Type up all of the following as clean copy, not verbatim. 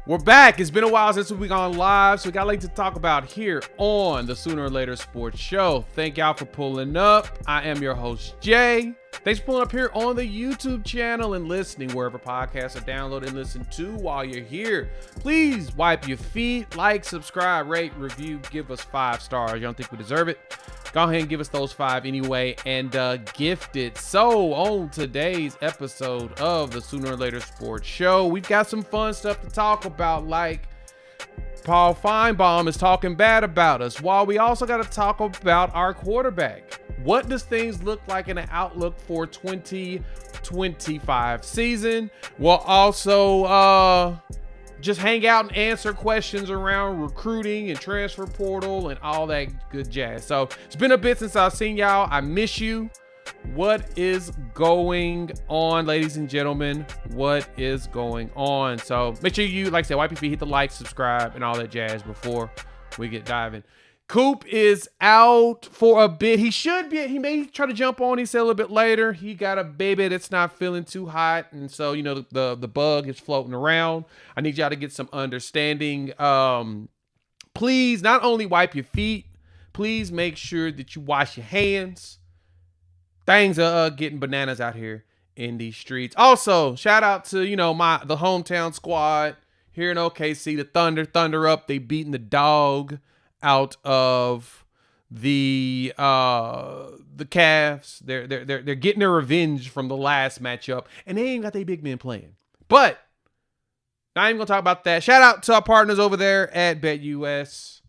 We're back. It's been a while since we've gone live, so we got a lot to talk about here on the Sooner or Later Sports Show. Thank y'all for pulling up. I am your host, Jay. Thanks for pulling up here on the YouTube channel and listening wherever podcasts are downloaded and listened to while you're here. Please wipe your feet, like, subscribe, rate, review, give us 5 stars. You don't think we deserve it? Go ahead and give us those 5 anyway and gift it. So on today's episode of the Sooner or Later Sports Show, we've got some fun stuff to talk about, like Paul Finebaum is talking bad about us, while we also got to talk about our quarterback. What does things look like in the outlook for 2025 season? We'll also just hang out and answer questions around recruiting and transfer portal and all that good jazz. So it's been a bit since I've seen y'all. I miss you. What is going on, ladies and gentlemen? What is going on? So make sure you, like I said, wipe your feet, hit the like, subscribe, and all that jazz before we get diving. Coop is out for a bit. He should be. He may try to jump on. He said a little bit later. He got a baby that's not feeling too hot, and so you know the bug is floating around. I need y'all to get some understanding. Please not only wipe your feet. Please make sure that you wash your hands. Things are getting bananas out here in these streets. Also, shout out to the hometown squad here in OKC. The Thunder up. They beating the dog out of the Cavs. They're getting their revenge from the last matchup, and they ain't got their big men playing. But not even gonna talk about that. Shout out to our partners over there at BetUS.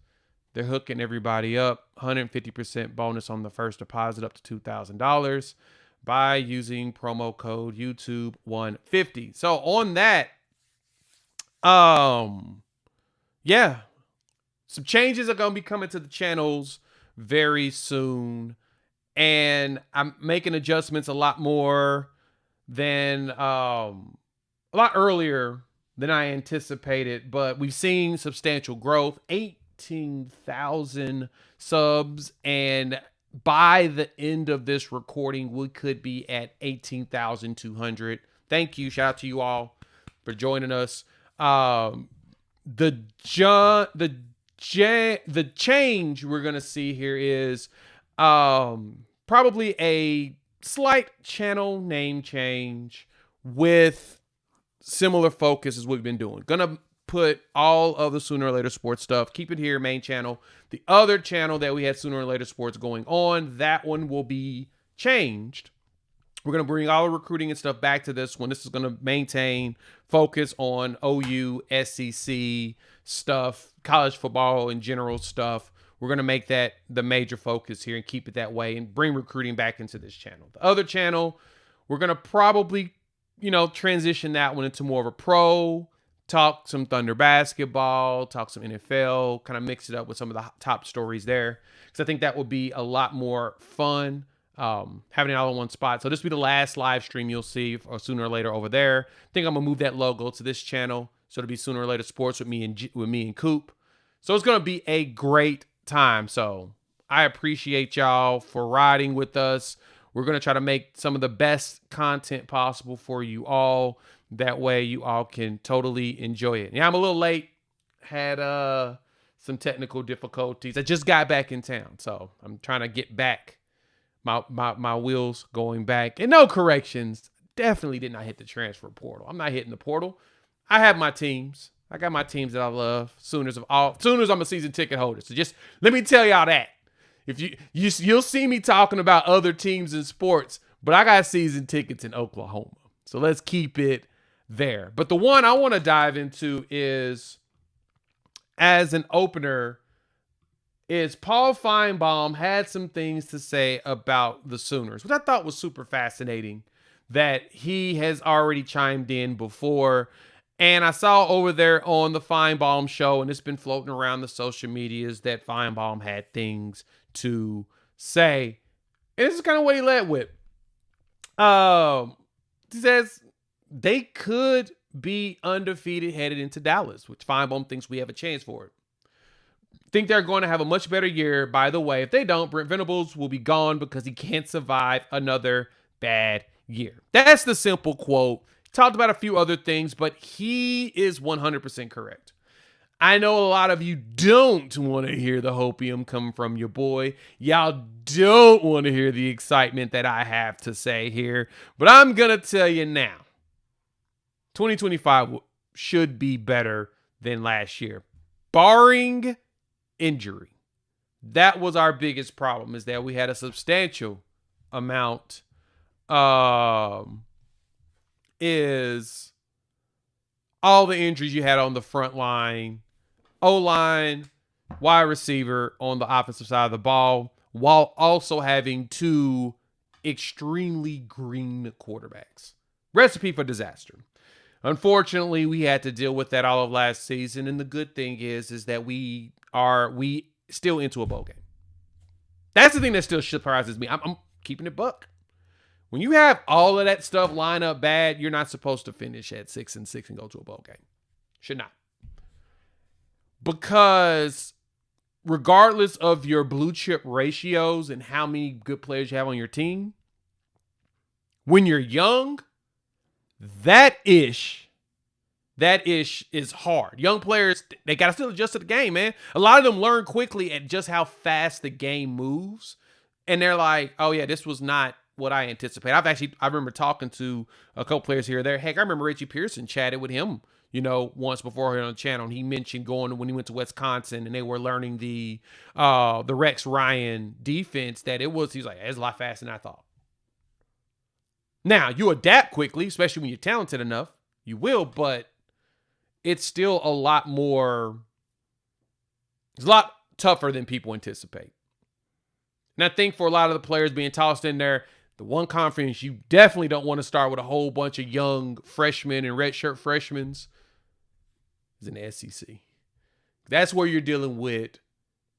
They're hooking everybody up. 150% bonus on the first deposit up to $2,000 by using promo code YouTube150. So on that, yeah. Some changes are going to be coming to the channels very soon, and I'm making adjustments a lot earlier than I anticipated, but we've seen substantial growth, 18,000 subs, and by the end of this recording, we could be at 18,200. Thank you. Shout out to you all for joining us. The change we're going to see here is probably a slight channel name change with similar focus as we've been doing. Going to put all of the Sooner or Later Sports stuff, keep it here, main channel. The other channel that we had Sooner or Later Sports going on, that one will be changed. We're going to bring all the recruiting and stuff back to this one. This is going to maintain focus on OU, SEC stuff, college football in general stuff. We're going to make that the major focus here and keep it that way and bring recruiting back into this channel. The other channel, we're going to probably, transition that one into more of a pro, talk some Thunder basketball, talk some NFL, kind of mix it up with some of the top stories there. Because I think that would be a lot more fun. Having it all in one spot. So this will be the last live stream you'll see or Sooner or Later over there. I think I'm gonna move that logo to this channel, so it'll be Sooner or Later Sports with me and Coop. So it's gonna be a great time. So I appreciate y'all for riding with us. We're gonna try to make some of the best content possible for you all. That way you all can totally enjoy it. Yeah, I'm a little late. Had some technical difficulties. I just got back in town, so I'm trying to get back. My wheels going back, and no corrections. Definitely did not hit the transfer portal. I'm not hitting the portal. I have my teams. I got my teams that I love. Sooners, I'm a season ticket holder. So just let me tell y'all that. If you'll see me talking about other teams in sports, but I got season tickets in Oklahoma. So let's keep it there. But the one I want to dive into is, as an opener, is Paul Finebaum had some things to say about the Sooners, which I thought was super fascinating, that he has already chimed in before. And I saw over there on the Finebaum show, and it's been floating around the social medias, that Finebaum had things to say. And this is kind of what he led with. He says they could be undefeated headed into Dallas, which Finebaum thinks we have a chance for it. Think they're going to have a much better year. By the way, if they don't, Brent Venables will be gone because he can't survive another bad year. That's the simple quote. Talked about a few other things, but he is 100% correct. I know a lot of you don't want to hear the hopium come from your boy. Y'all don't want to hear the excitement that I have to say here. But I'm going to tell you now. 2025 should be better than last year. Barring injury. That was our biggest problem, is that we had a substantial amount is all the injuries you had on the front line, O-line, wide receiver on the offensive side of the ball, while also having two extremely green quarterbacks. Recipe for disaster. Unfortunately, we had to deal with that all of last season, and the good thing is that we still into a bowl game. That's the thing that still surprises me. I'm keeping it buck. When you have all of that stuff line up bad, you're not supposed to finish at 6-6 and go to a bowl game. Should not. Because regardless of your blue chip ratios and how many good players you have on your team, when you're young, that ish is hard. Young players, they got to still adjust to the game, man. A lot of them learn quickly at just how fast the game moves. And they're like, oh yeah, this was not what I anticipate. I remember talking to a couple players here or there. Heck, I remember Richie Pearson chatted with him, once before here on the channel. And he mentioned going when he went to Wisconsin and they were learning the Rex Ryan defense, that he's like, it's a lot faster than I thought. Now, you adapt quickly, especially when you're talented enough. You will, but it's still it's a lot tougher than people anticipate. And I think for a lot of the players being tossed in there, the one conference you definitely don't want to start with a whole bunch of young freshmen and redshirt freshmen is in the SEC. That's where you're dealing with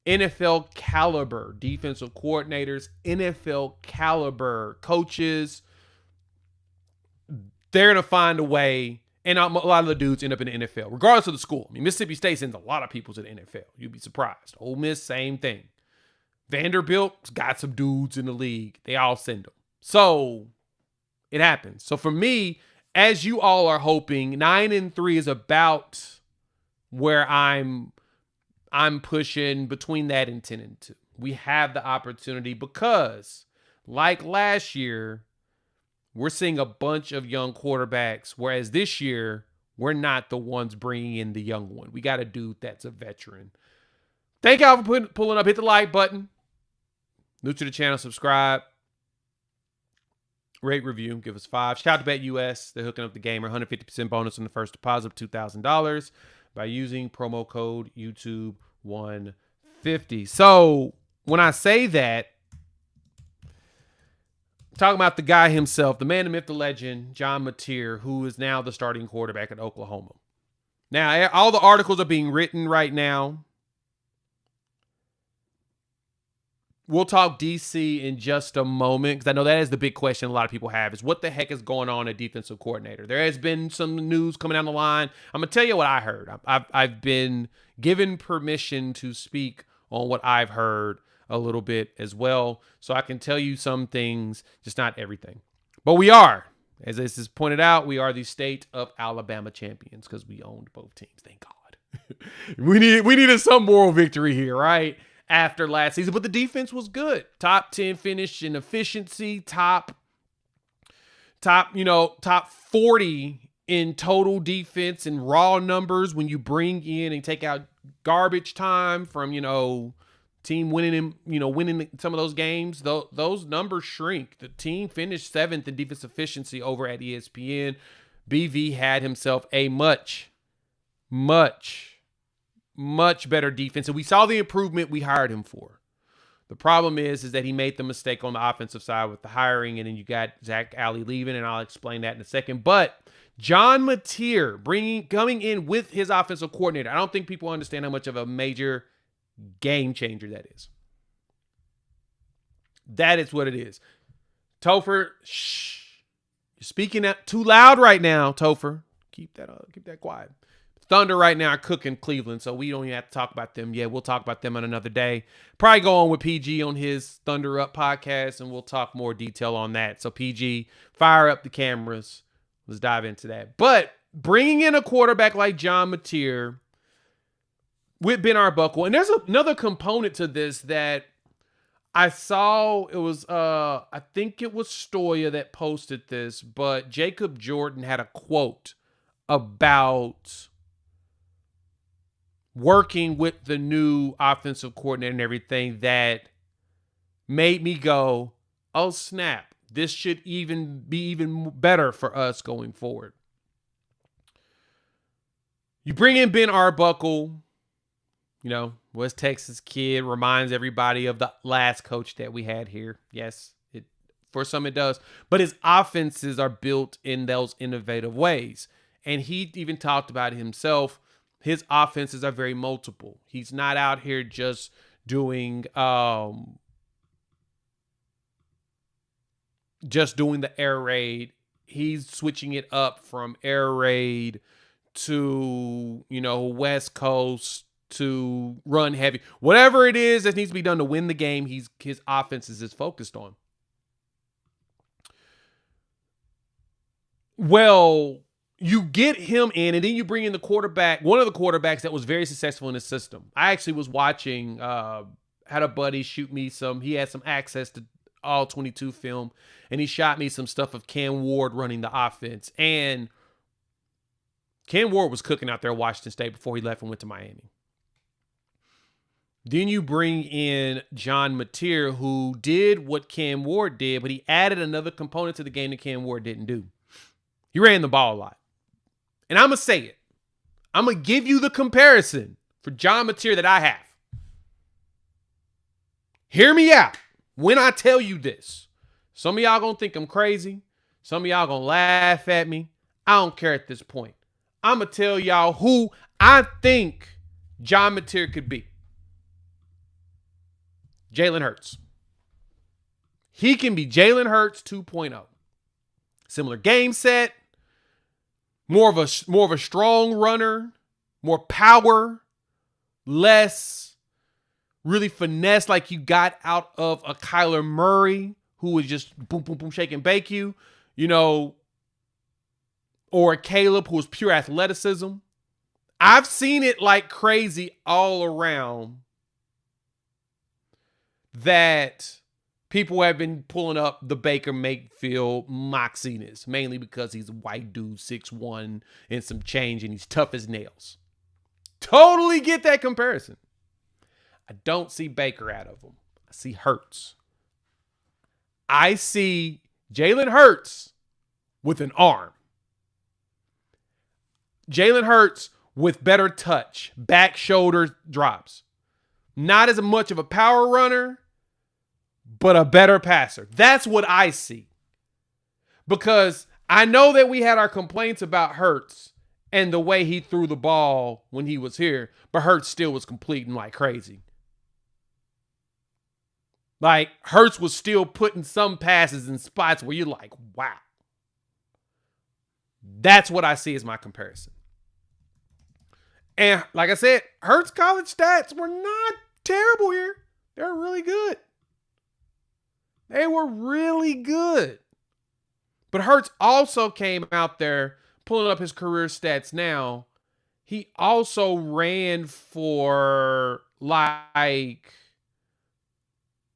NFL caliber defensive coordinators, NFL caliber coaches. They're going to find a way, and a lot of the dudes end up in the NFL, regardless of the school. I mean, Mississippi State sends a lot of people to the NFL. You'd be surprised. Ole Miss, same thing. Vanderbilt's got some dudes in the league. They all send them. So it happens. So for me, as you all are hoping, 9-3 is about where I'm pushing between that and 10-2. We have the opportunity because, like last year, we're seeing a bunch of young quarterbacks, whereas this year, we're not the ones bringing in the young one. We got a dude that's a veteran. Thank y'all for pulling up. Hit the like button. New to the channel, subscribe. Rate, review, give us 5. Shout out to BetUS. They're hooking up the gamer. 150% bonus on the first deposit of $2,000 by using promo code YouTube150. So when I say that, talking about the guy himself, the man, the myth, the legend, John Mateer, who is now the starting quarterback at Oklahoma. Now, all the articles are being written right now. We'll talk DC in just a moment, because I know that is the big question a lot of people have, is what the heck is going on at defensive coordinator? There has been some news coming down the line. I'm going to tell you what I heard. I've been given permission to speak on what I've heard a little bit as well, so I can tell you some things, just not everything. But we are, as this is pointed out, we are the state of Alabama champions because we owned both teams. Thank God. we needed some moral victory here, right? After last season, but the defense was good. Top 10 finish in efficiency, top 40 in total defense and raw numbers when you bring in and take out garbage time from, team winning some of those games. Those numbers shrink. The team finished 7th in defense efficiency over at ESPN. BV had himself a much better defense, and we saw the improvement we hired him for. The problem is that he made the mistake on the offensive side with the hiring, and then you got Zach Alley leaving, and I'll explain that in a second. But John Mateer coming in with his offensive coordinator, I don't think people understand how much of a major game changer that is. That is what it is. Topher, shh. You're speaking out too loud right now, Topher. Keep that quiet. Thunder right now are cooking Cleveland, so we don't even have to talk about them yet. We'll talk about them on another day. Probably go on with PG on his Thunder Up podcast, and we'll talk more detail on that. So PG, fire up the cameras. Let's dive into that. But bringing in a quarterback like John Mateer with Ben Arbuckle, and there's another component to this that I saw. It was I think it was Stoya that posted this, but Jacob Jordan had a quote about working with the new offensive coordinator and everything that made me go, oh snap, this should even be even better for us going forward. You bring in Ben Arbuckle, West Texas kid, reminds everybody of the last coach that we had here. Yes, for some it does. But his offenses are built in those innovative ways. And he even talked about it himself. His offenses are very multiple. He's not out here just doing the air raid. He's switching it up from air raid to, West Coast to run heavy. Whatever it is that needs to be done to win the game, his offenses is focused on. Well, you get him in, and then you bring in the quarterback, one of the quarterbacks that was very successful in the system. I actually was watching, had a buddy shoot me he had some access to all 22 film, and he shot me some stuff of Cam Ward running the offense. And Cam Ward was cooking out there at Washington State before he left and went to Miami. Then you bring in John Mateer, who did what Cam Ward did, but he added another component to the game that Cam Ward didn't do. He ran the ball a lot. And I'm going to say it. I'm going to give you the comparison for John Mateer that I have. Hear me out when I tell you this. Some of y'all going to think I'm crazy. Some of y'all going to laugh at me. I don't care at this point. I'm going to tell y'all who I think John Mateer could be. Jalen Hurts. He can be Jalen Hurts 2.0. Similar game set. More of a strong runner, more power, less really finesse like you got out of a Kyler Murray who was just boom, boom, boom, shake and bake you, or a Caleb who was pure athleticism. I've seen it like crazy all around that people have been pulling up the Baker Mayfield moxiness, mainly because he's a white dude, 6'1", and some change, and he's tough as nails. Totally get that comparison. I don't see Baker out of him. I see Hurts. I see Jalen Hurts with an arm. Jalen Hurts with better touch, back shoulder drops. Not as much of a power runner, but a better passer. That's what I see. Because I know that we had our complaints about Hurts and the way he threw the ball when he was here, but Hurts still was completing like crazy. Like, Hurts was still putting some passes in spots where you're like, wow. That's what I see as my comparison. And like I said, Hurts' college stats were not terrible here. They're really good. They were really good. But Hurts also came out there, pulling up his career stats now. He also ran for like,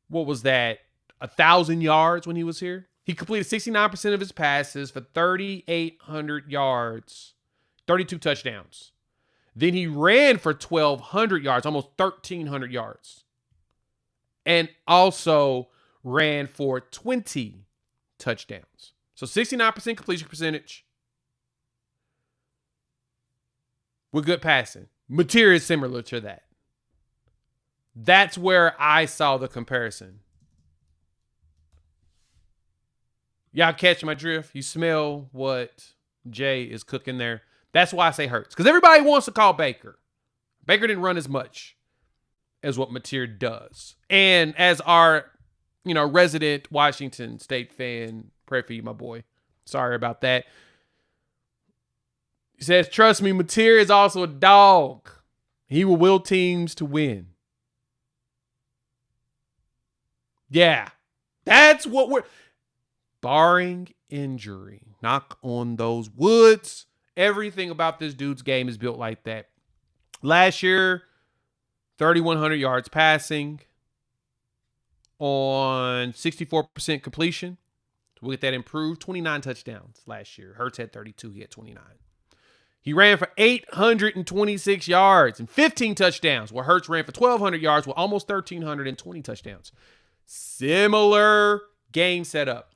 what was that? 1,000 yards when he was here. He completed 69% of his passes for 3,800 yards, 32 touchdowns. Then he ran for 1,200 yards, almost 1,300 yards. And also ran for 20 touchdowns. So 69% completion percentage with good passing. Mateer is similar to that. That's where I saw the comparison. Y'all catch my drift? You smell what Jay is cooking there? That's why I say Hurts. Because everybody wants to call Baker. Baker didn't run as much as what Mateer does. And as our, resident Washington State fan, pray for you, my boy. Sorry about that. He says, trust me, Mateer is also a dog. He will will teams to win. Yeah. That's what barring injury. Knock on those woods. Everything about this dude's game is built like that. Last year, 3,100 yards passing on 64% completion. We'll get that improved. 29 touchdowns last year. Hurts had 32. He had 29. He ran for 826 yards and 15 touchdowns, where Hurts ran for 1,200 yards with almost 1,320 touchdowns. Similar game setup.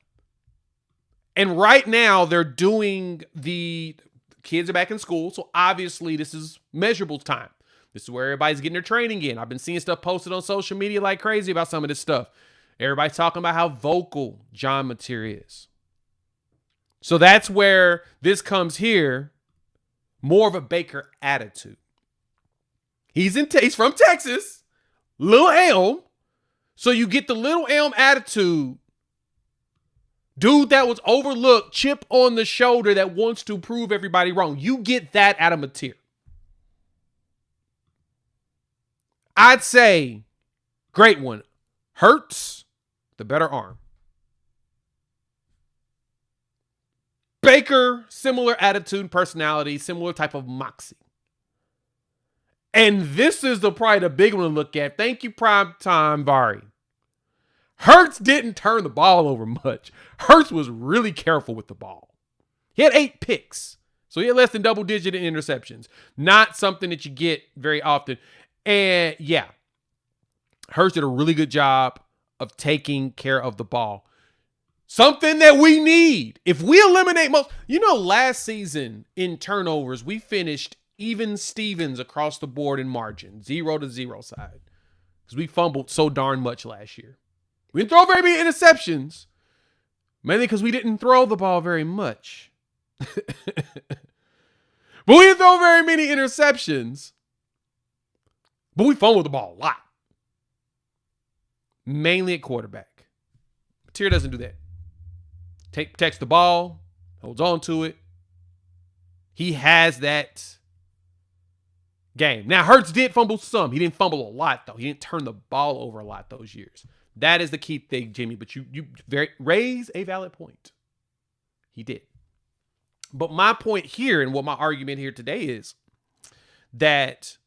And right now, they're doing the kids are back in school, so obviously this is measurable time. This is where everybody's getting their training in. I've been seeing stuff posted on social media like crazy about some of this stuff. Everybody's talking about how vocal John Mateer is. So that's where this comes here. More of a Baker attitude. He's from Texas, Little Elm. So you get the Little Elm attitude. Dude that was overlooked, chip on the shoulder that wants to prove everybody wrong. You get that out of Mateer. I'd say, great one. Hurts, the better arm. Baker, similar attitude, personality, similar type of moxie. And this is probably the big one to look at. Thank you, Primetime Vari. Hurts didn't turn the ball over much. Hurts was really careful with the ball. He had 8 picks. So he had less than double-digit in interceptions. Not something that you get very often. And yeah, Hurts did a really good job of taking care of the ball. Something that we need. If we eliminate last season in turnovers, we finished even Stevens across the board in margin, 0-0 side. Because we fumbled so darn much last year. We didn't throw very many interceptions, mainly because we didn't throw the ball very much. But we didn't throw very many interceptions. But we fumbled the ball a lot. Mainly at quarterback. Mateer doesn't do that. Protects the ball, holds on to it. He has that game. Now, Hurts did fumble some. He didn't fumble a lot, though. He didn't turn the ball over a lot those years. That is the key thing, Jimmy. But you raise a valid point. He did. But my point here and what my argument here today is that,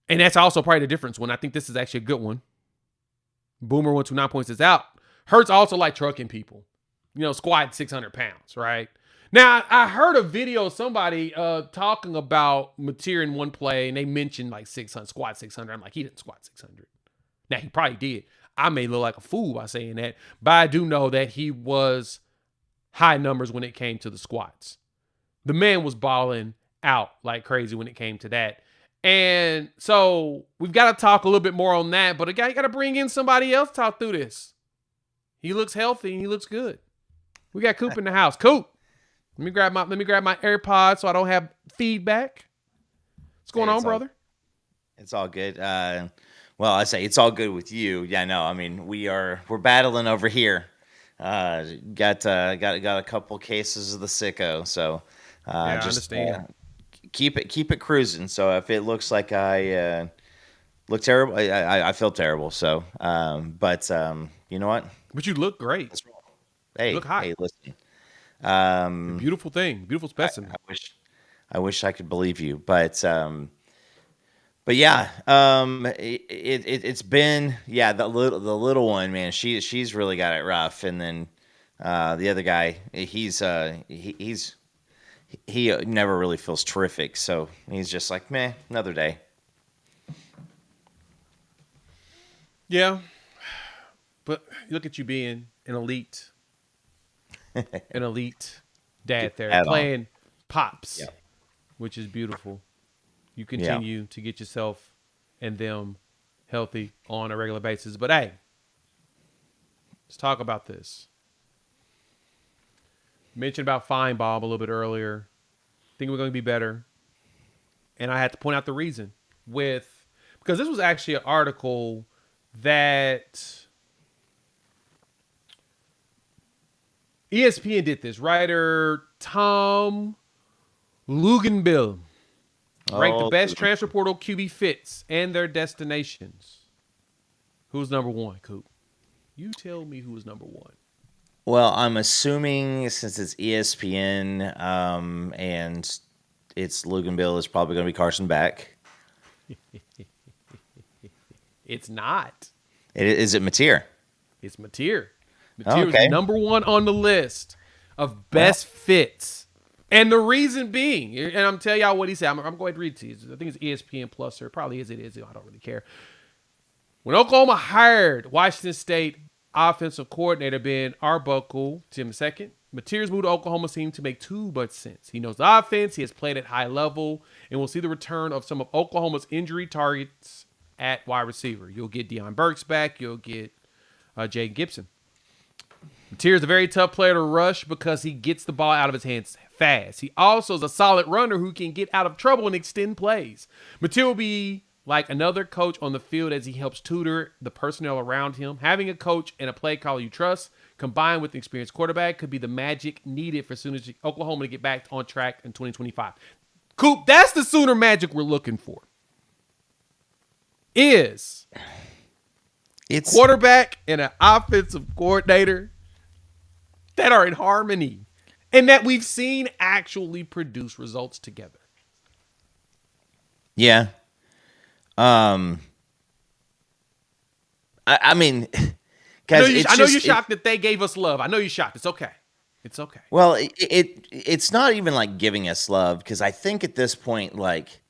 and that's also probably the difference when I think this is actually a good one. Boomer 129 points is out. Hurts also like trucking people. Squatting 600 pounds, right? Now, I heard a video of somebody talking about Mateer in one play, and they mentioned like 600, squat 600. I'm like, he didn't squat 600. Now, he probably did. I may look like a fool by saying that, but I do know that he was high numbers when it came to the squats. The man was balling out like crazy when it came to that. And so we've got to talk a little bit more on that, but again, you got to bring in somebody else to talk through this. He looks healthy and he looks good. We got Coop in the house. Coop, let me grab my AirPods so I don't have feedback. What's going on, brother? It's all good. Well, I say it's all good with you. Yeah, no, I mean we're battling over here. Got a couple cases of the sicko, so I understand. Keep it cruising. So if it looks like I look terrible, I feel terrible. So, but you know what? But you look great. Hey, you look hot. Hey, listen. Beautiful thing, beautiful specimen. I wish I could believe you, but yeah, it's been the little one, man. She's really got it rough, and then the other guy, he never really feels terrific, so he's just like, meh, another day. Yeah, but look at you being an elite dad there, playing pops, which is beautiful. You continue to get yourself and them healthy on a regular basis. But hey, let's talk about this. Mentioned about Finebaum a little bit earlier. Think we're going to be better. And I had to point out the reason because this was actually an article that ESPN did this. Writer Tom Luginbill ranked the best transfer portal QB fits and their destinations. Who's number one, Coop? You tell me who is number one. Well, I'm assuming since it's ESPN and it's Luganville, it's probably going to be Carson Beck. It's not. Is it Mateer? It's Mateer. Oh, Mateer is okay. number one on the list of best fits. And the reason being, and I'm telling y'all what he said. I'm going to read it to you. I think it's ESPN Plus, or it probably is. It is. I don't really care. When Oklahoma hired Washington State offensive coordinator Ben Arbuckle, Tim II, Mateer's move to Oklahoma seemed to make too much sense. He knows the offense. He has played at high level, and we'll see the return of some of Oklahoma's injury targets at wide receiver. You'll get Deion Burks back. You'll get Jay Gibson. Mateer is a very tough player to rush because he gets the ball out of his hands fast. He also is a solid runner who can get out of trouble and extend plays. Mateer will be like another coach on the field as he helps tutor the personnel around him. Having a coach and a play caller you trust, combined with an experienced quarterback, could be the magic needed for Oklahoma to get back on track in 2025. Coop, that's the Sooner magic we're looking for. It's quarterback and an offensive coordinator that are in harmony and that we've seen actually produce results together. Yeah. I mean, I know you're shocked that they gave us love. I know you're shocked. It's okay. It's okay. Well, it's not even like giving us love, because I think at this point, like,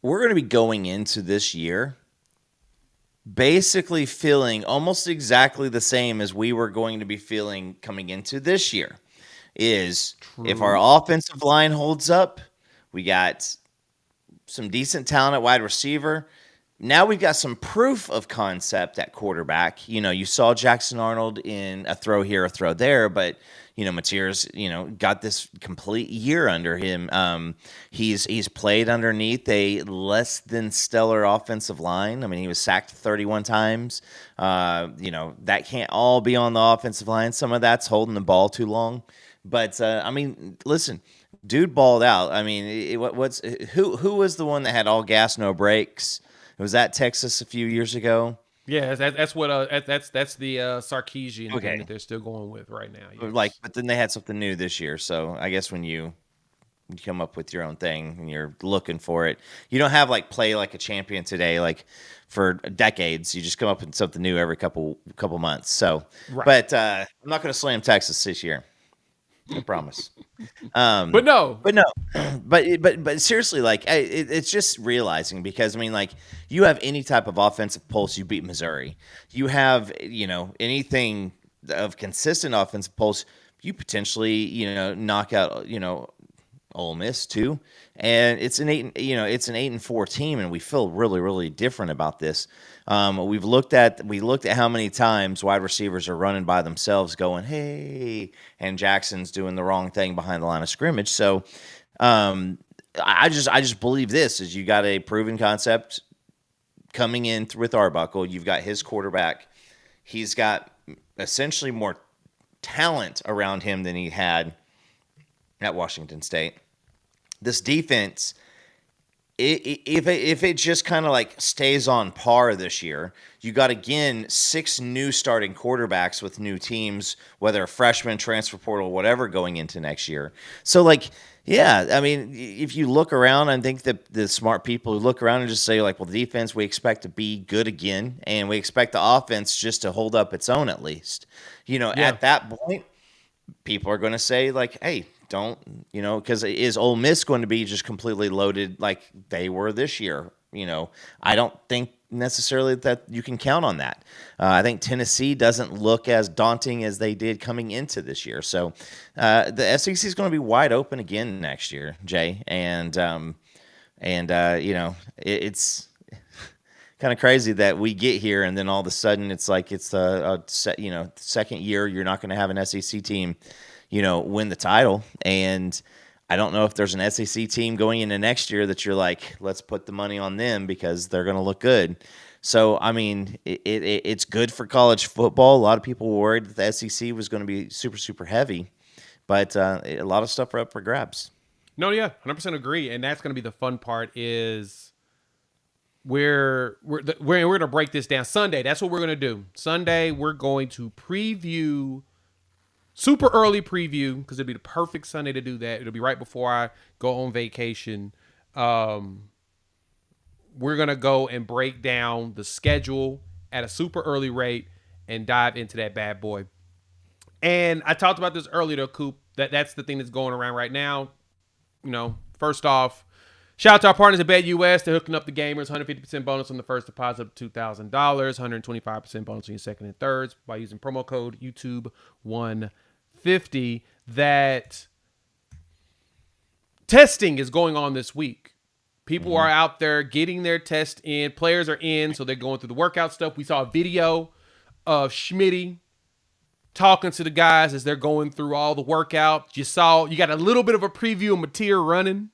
we're going to be going into this year basically feeling almost exactly the same as we were going to be feeling coming into this year. Is True. If our offensive line holds up, we got some decent talent at wide receiver. Now we've got some proof of concept at quarterback. You know, you saw Jackson Arnold in a throw here, a throw there, but, you know, Mateer's, you know, got this complete year under him. He's played underneath a less than stellar offensive line. I mean, he was sacked 31 times. You know, that can't all be on the offensive line. Some of that's holding the ball too long. But, I mean, listen, dude balled out. I mean, who was the one that had all gas, no brakes? Was that Texas a few years ago? Yeah, that's what that's the Sarkisian Okay. thing that they're still going with right now. Yes. Like, but then they had something new this year. So I guess when you come up with your own thing and you're looking for it, you don't have like play like a champion today, like for decades. You just come up with something new every couple months. So, Right. But I'm not going to slam Texas this year. I promise. But seriously, like, it's just realizing, because I mean, like, you have any type of offensive pulse, you beat Missouri. You have, you know, anything of consistent offensive pulse, you potentially, you know, knock out, you know, Ole Miss too. And it's an 8-4 team, and we feel really, really different about this. We looked at how many times wide receivers are running by themselves going, hey, and Jackson's doing the wrong thing behind the line of scrimmage. So I just believe this is, you got a proven concept coming in with Arbuckle. You've got his quarterback. He's got essentially more talent around him than he had at Washington State. This defense, if it just kind of like stays on par this year, you got, again, 6 new starting quarterbacks with new teams, whether a freshman, transfer portal, whatever, going into next year. So, like, yeah, I mean, if you look around, I think that the smart people who look around and just say, like, well, the defense, we expect to be good again, and we expect the offense just to hold up its own at least. You know, Yeah. At that point, people are going to say, like, hey, don't, you know, because is Ole Miss going to be just completely loaded like they were this year? You know, I don't think necessarily that you can count on that. I think Tennessee doesn't look as daunting as they did coming into this year. So the SEC is going to be wide open again next year, Jay. And you know, it's kind of crazy that we get here and then all of a sudden it's like it's you know, second year you're not going to have an SEC team, you know, win the title. And I don't know if there's an SEC team going into next year that you're like, let's put the money on them because they're going to look good. So, I mean, it's good for college football. A lot of people were worried that the SEC was going to be super, super heavy, but a lot of stuff are up for grabs. No, yeah, 100% agree. And that's going to be the fun part, is we're going to break this down Sunday. That's what we're going to do. Sunday, we're going to preview, super early preview, because it'll be the perfect Sunday to do that. It'll be right before I go on vacation. We're going to go and break down the schedule at a super early rate and dive into that bad boy. And I talked about this earlier, though, Coop. That's the thing that's going around right now. You know, first off, shout out to our partners at BetUS. They're hooking up the gamers. 150% bonus on the first deposit of $2,000. 125% bonus on your second and thirds by using promo code YouTube150. That testing is going on this week. People are out there getting their test in. Players are in, so they're going through the workout stuff. We saw a video of Schmitty talking to the guys as they're going through all the workout. You got a little bit of a preview of Mateer running,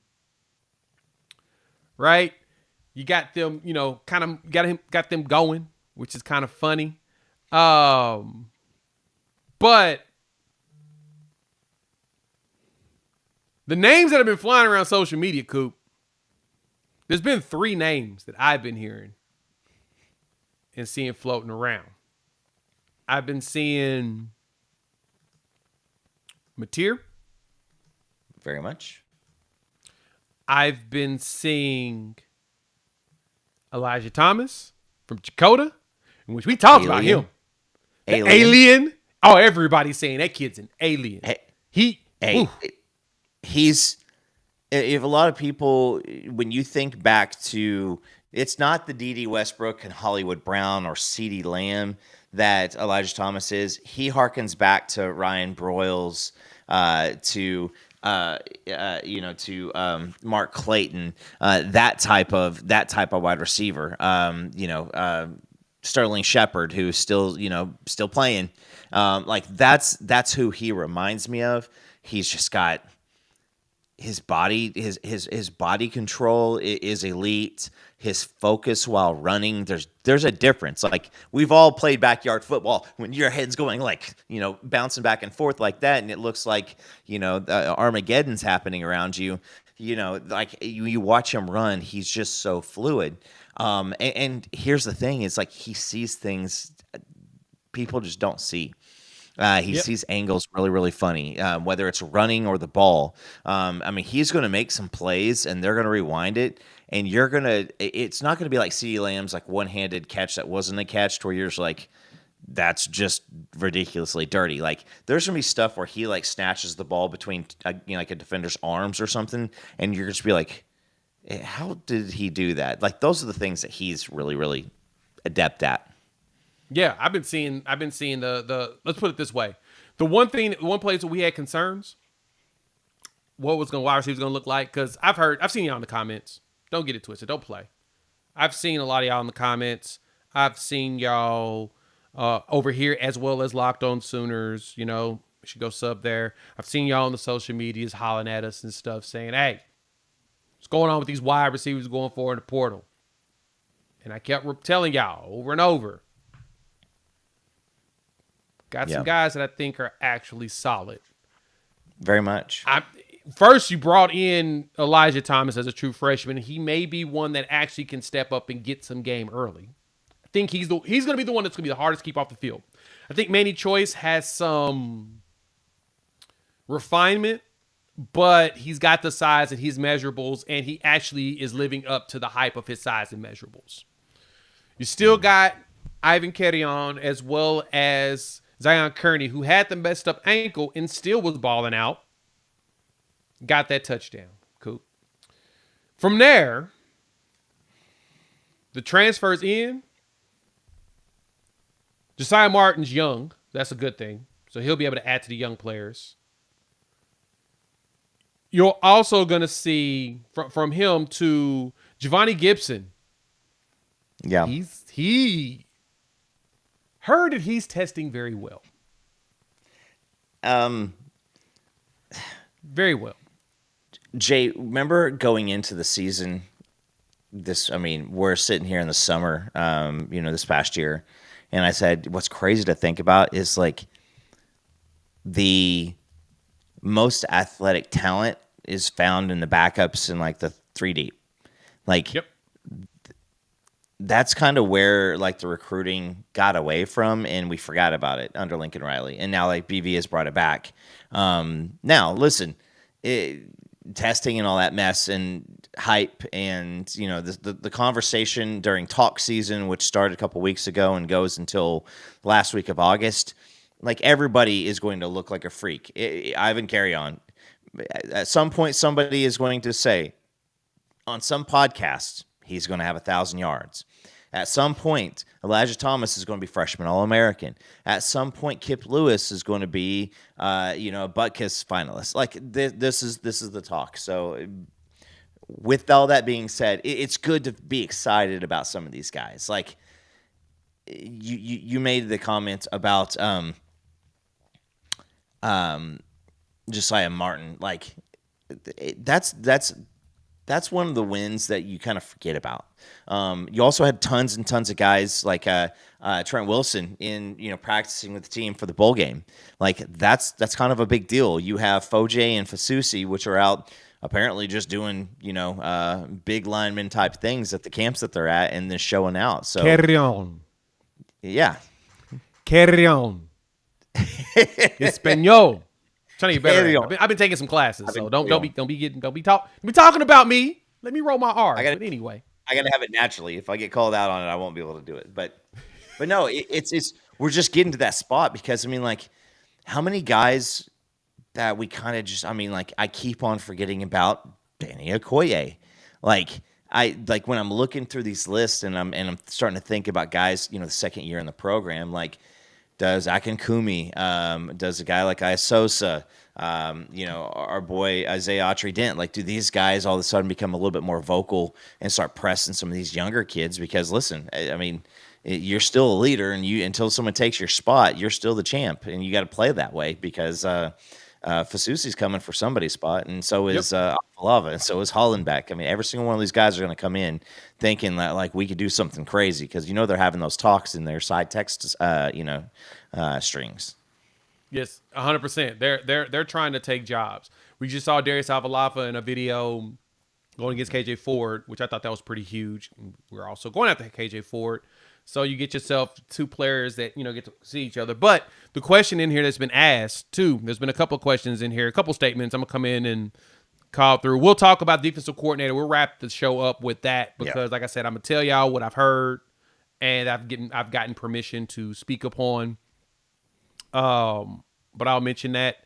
right? You got them, kind of got them going, which is kind of funny. But the names that have been flying around social media, Coop, there's been 3 names that I've been hearing and seeing floating around. I've been seeing Mateer. Very much. I've been seeing Elijah Thomas from Chakota, in which we talked about him. Alien. Oh, everybody's saying that kid's an alien. He's, if a lot of people, when you think back to, it's not the D.D. Westbrook and Hollywood Brown or CeeDee Lamb that Elijah Thomas is. He harkens back to Ryan Broyles, to Mark Clayton, that type of wide receiver. Sterling Shepard, who's still playing. That's who he reminds me of. He's just got his body, his body control is elite. His focus while running, there's a difference. Like, we've all played backyard football when your head's going bouncing back and forth like that, and it looks like Armageddon's happening around you. You watch him run, he's just so fluid. And here's the thing: is like he sees things people just don't see. He sees angles really, really funny, whether it's running or the ball. He's going to make some plays, and they're going to rewind it, and it's not going to be like CeeDee Lamb's like one-handed catch that wasn't a catch, to where you're just like, that's just ridiculously dirty. Like, there's going to be stuff where he like snatches the ball between like a defender's arms or something, and you're just be like, how did he do that? Like, those are the things that he's really, really adept at. Yeah, I've been seeing the let's put it this way. One place where we had concerns, what was wide receiver going to look like, because I've seen y'all in the comments. Don't get it twisted. Don't play. I've seen a lot of y'all in the comments. I've seen y'all over here as well as Locked On Sooners. We should go sub there. I've seen y'all on the social medias hollering at us and stuff saying, hey, what's going on with these wide receivers going forward in the portal? And I kept telling y'all over and over, got some guys that I think are actually solid. Very much. First, you brought in Elijah Thomas as a true freshman. He may be one that actually can step up and get some game early. I think he's going to be the one that's going to be the hardest to keep off the field. I think Manny Choice has some refinement, but he's got the size and his measurables, and he actually is living up to the hype of his size and measurables. You still got Ivan Carrion as well as Zion Kearney, who had the messed up ankle and still was balling out. Got that touchdown. Cool. From there, the transfers in. Josiah Martin's young. That's a good thing. So he'll be able to add to the young players. You're also going to see from him to Giovanni Gibson. Yeah. He heard that he's testing very well. Very well. Jay, remember going into the season, we're sitting here in the summer, this past year, and I said, what's crazy to think about is like the most athletic talent is found in the backups and like the 3 deep. Like, yep. that's kind of where like the recruiting got away from, and we forgot about it under Lincoln Riley, and now like BV has brought it back. Now listen, testing and all that mess and hype, and the conversation during talk season, which started a couple weeks ago and goes until last week of August. Like everybody is going to look like a freak. Ivan, carry on. At some point, somebody is going to say on some podcast he's going to have 1,000 yards. At some point, Elijah Thomas is going to be freshman All-American. At some point, Kip Lewis is going to be, a Butkus finalist. Like this is the talk. So, with all that being said, it's good to be excited about some of these guys. Like you made the comment about Josiah Martin. Like that's one of the wins that you kind of forget about. You also had tons and tons of guys like Trent Wilson in practicing with the team for the bowl game. Like that's kind of a big deal. You have Foje and Fasusi, which are out apparently just doing big lineman type things at the camps that they're at and then showing out. So carry on, yeah, carry on, Espanol. Trying to get better. I've been taking some classes, so don't be talking about me. Let me roll my R. But anyway, I gotta have it naturally. If I get called out on it, I won't be able to do it. But no, it's we're just getting to that spot because I mean, like, how many guys that we kind of just I keep on forgetting about Danny Okoye. Like when I'm looking through these lists and I'm starting to think about guys, the second year in the program, like. Does Akinkumi, does a guy like Isosa, our boy Isaiah Autry-Dent, like do these guys all of a sudden become a little bit more vocal and start pressing some of these younger kids? Because listen, I mean, you're still a leader, and until someone takes your spot, you're still the champ, and you got to play that way because Fasusi's coming for somebody's spot, and so is Lava, and so is Hollenbeck. I mean, every single one of these guys are going to come in thinking that like we could do something crazy because they're having those talks in their side text, strings. Yes, 100%. They're trying to take jobs. We just saw Darius Avalafa in a video going against KJ Ford, which I thought that was pretty huge. We're also going after KJ Ford. So you get yourself two players that, get to see each other. But the question in here that's been asked, too, there's been a couple of questions in here, a couple statements. I'm going to come in and call through. We'll talk about defensive coordinator. We'll wrap the show up with that because, like I said, I'm going to tell y'all what I've heard and I've gotten permission to speak upon. But I'll mention that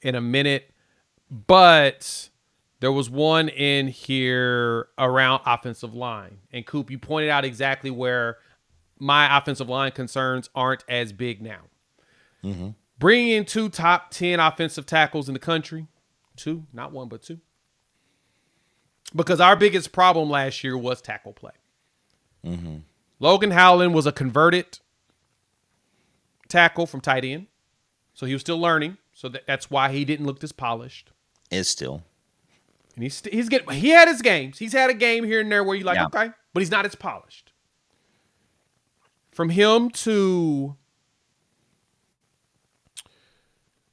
in a minute. But there was one in here around offensive line. And, Coop, you pointed out exactly where my offensive line concerns aren't as big now. Mm-hmm. Bringing in 2 top 10 offensive tackles in the country. 2, not 1, but 2. Because our biggest problem last year was tackle play. Mm-hmm. Logan Howland was a converted tackle from tight end. So he was still learning. So that's why he didn't look this polished. Is still. And he had his games. He's had a game here and there where you're like, okay, but he's not as polished. From him to,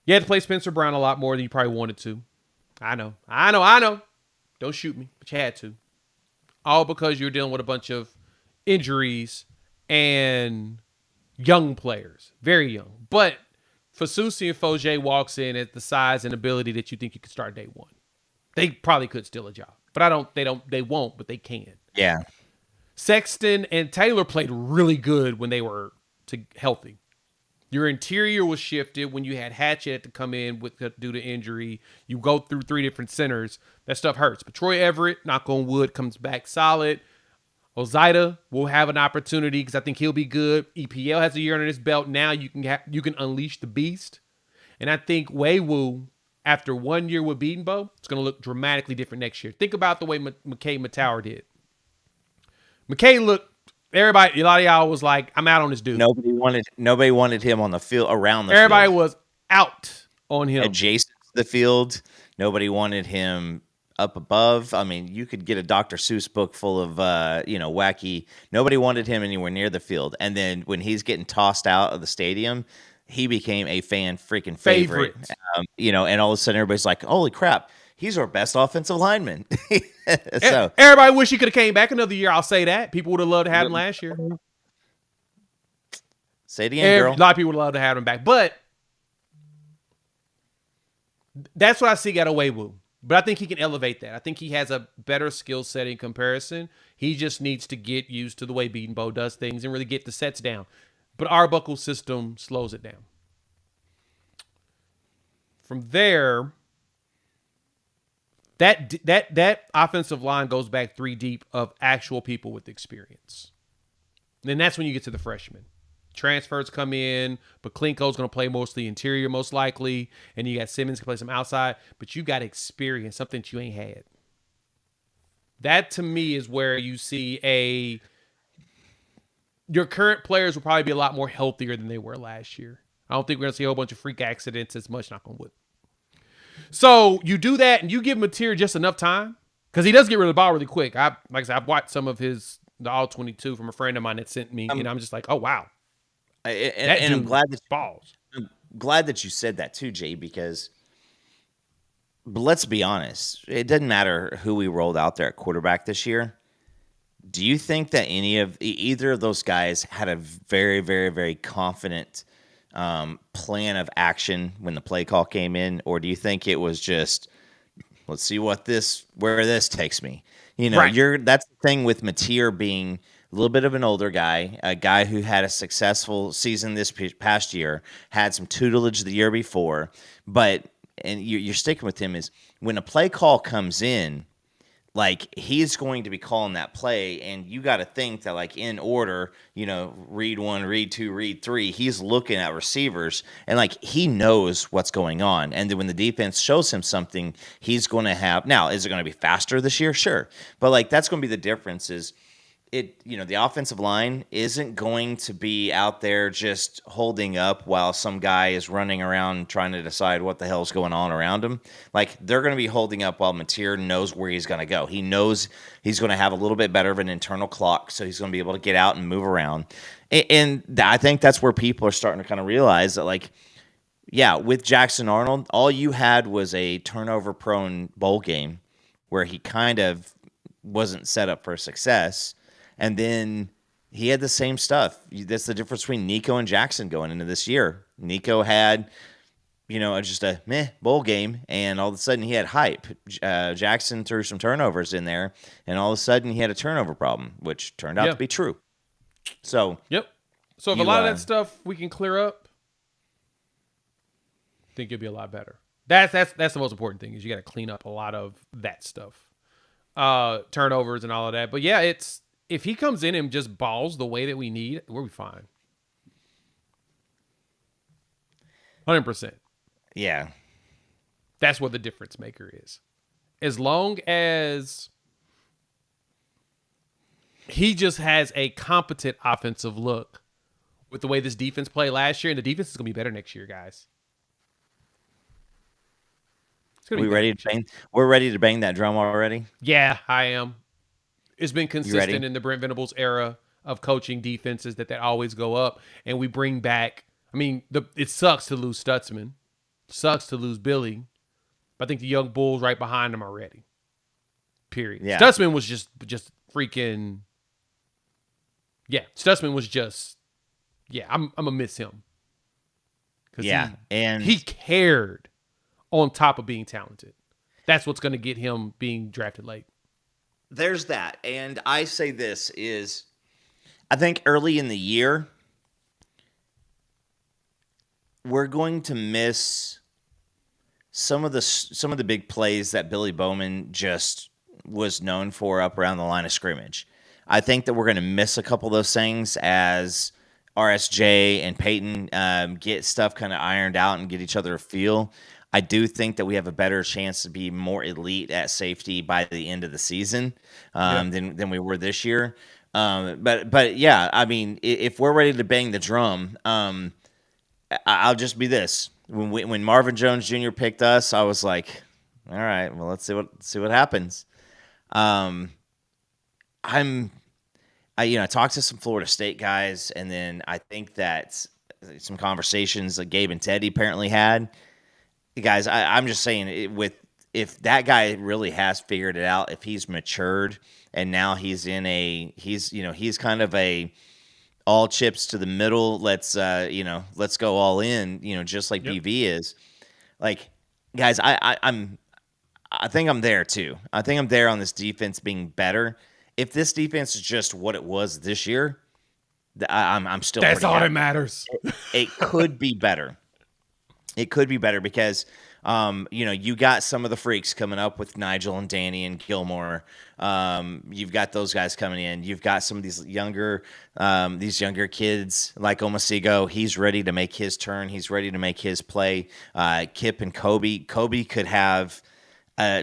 you had to play Spencer Brown a lot more than you probably wanted to. I know. Don't shoot me, but you had to. All because you're dealing with a bunch of injuries and young players, very young. But Fasusi and Foje walks in at the size and ability that you think you could start day one. They probably could steal a job, but they won't, but they can. Yeah. Sexton and Taylor played really good when they were healthy. Your interior was shifted when you had Hatchett to come in due to injury. You go through 3 different centers. That stuff hurts. But Troy Everett, knock on wood, comes back solid. Ozida will have an opportunity because I think he'll be good. EPL has a year under his belt. Now you can unleash the beast. And I think Weiwu, after 1 year with Beatonbow, it's going to look dramatically different next year. Think about the way McKay Matauer did. McKay looked, a lot of y'all was like, I'm out on this dude. Nobody wanted him on the field, around the Everybody field. Was out on him. Adjacent to the field. Nobody wanted him up above. I mean, you could get a Dr. Seuss book full of, wacky. Nobody wanted him anywhere near the field. And then when he's getting tossed out of the stadium, he became a fan freaking favorite. And all of a sudden everybody's like, holy crap. he's our best offensive lineman. So everybody wish he could have came back another year. I'll say that. People would have loved to have him last year. Say it again, girl. A lot of people would love to have him back. But that's what I see got away with. But I think he can elevate that. I think he has a better skill set in comparison. He just needs to get used to the way Beatonbow does things and really get the sets down. But Arbuckle's system slows it down. From there, that offensive line goes back 3 deep of actual people with experience. And then that's when you get to the freshmen. Transfers come in, but Klinko's going to play mostly interior, most likely, and you got Simmons can play some outside, but you got experience, something that you ain't had. That, to me, is where you see your current players will probably be a lot more healthier than they were last year. I don't think we're going to see a whole bunch of freak accidents as much, knock on wood. So you do that, and you give Mateer just enough time, because he does get rid of the ball really quick. Like I said, I've watched some of the All-22 from a friend of mine that sent me, and I'm just like, oh, wow. And I'm glad that you said that too, Jay, because but let's be honest, it doesn't matter who we rolled out there at quarterback this year. Do you think that either of those guys had a very, very, very confident plan of action when the play call came in, or do you think it was just let's see where this takes me? You know, right. That's the thing with Mateer being a little bit of an older guy, a guy who had a successful season this past year, had some tutelage the year before, and you're sticking with him is when a play call comes in, like he's going to be calling that play, and you got to think that like in order, you know, read 1, read 2, read 3, he's looking at receivers and like he knows what's going on. And then when the defense shows him something, he's going to have, now, is it going to be faster this year? Sure. But like that's going to be the difference is, the offensive line isn't going to be out there just holding up while some guy is running around trying to decide what the hell's going on around him. Like they're going to be holding up while Mateer knows where he's going to go. He knows he's going to have a little bit better of an internal clock, so he's going to be able to get out and move around. And I think that's where people are starting to kind of realize that, like, yeah, with Jackson Arnold, all you had was a turnover-prone bowl game where he kind of wasn't set up for success. And then he had the same stuff. That's the difference between Nico and Jackson going into this year. Nico had, just a meh bowl game, and all of a sudden he had hype. Jackson threw some turnovers in there, and all of a sudden he had a turnover problem, which turned out to be true. So, yep. So if a lot of that stuff we can clear up, I think it'll be a lot better. That's the most important thing is you got to clean up a lot of that stuff, turnovers and all of that. But yeah, if he comes in and just balls the way that we need, we'll be fine. 100%. Yeah. That's what the difference maker is. As long as he just has a competent offensive look with the way this defense played last year, and the defense is going to be better next year, guys. We're ready to bang that drum already? Yeah, I am. It's been consistent in the Brent Venables era of coaching defenses that always go up, and we bring back. I mean, it sucks to lose Stutzman, sucks to lose Billy, but I think the young bulls right behind him are ready. Period. Yeah. Stutzman was just freaking. Yeah, Stutzman was just. Yeah, I'm gonna miss him. And he cared on top of being talented. That's what's gonna get him being drafted late. There's that. And I say this is, I think early in the year, we're going to miss some of the big plays that Billy Bowman just was known for up around the line of scrimmage. I think that we're going to miss a couple of those things as RSJ and Peyton get stuff kind of ironed out and get each other a feel. I do think that we have a better chance to be more elite at safety by the end of the season than we were this year. But yeah, I mean, if we're ready to bang the drum, I'll just be this. When Marvin Jones Jr. picked us, I was like, all right, well, let's see what happens. I talked to some Florida State guys, and then I think that some conversations that Gabe and Teddy apparently had. Guys, I'm just saying, with if that guy really has figured it out, if he's matured and now he's kind of a all chips to the middle, let's go all in, just like BV is. Like, guys, I think I'm there too. I think I'm there on this defense being better. If this defense is just what it was this year, I'm still. That's all happy. that matters. It could be better. It could be better because, you got some of the freaks coming up with Nigel and Danny and Gilmore. You've got those guys coming in. You've got some of these younger kids like Omasigo. He's ready to make his turn. He's ready to make his play. Kip and Kobe. Kobe could have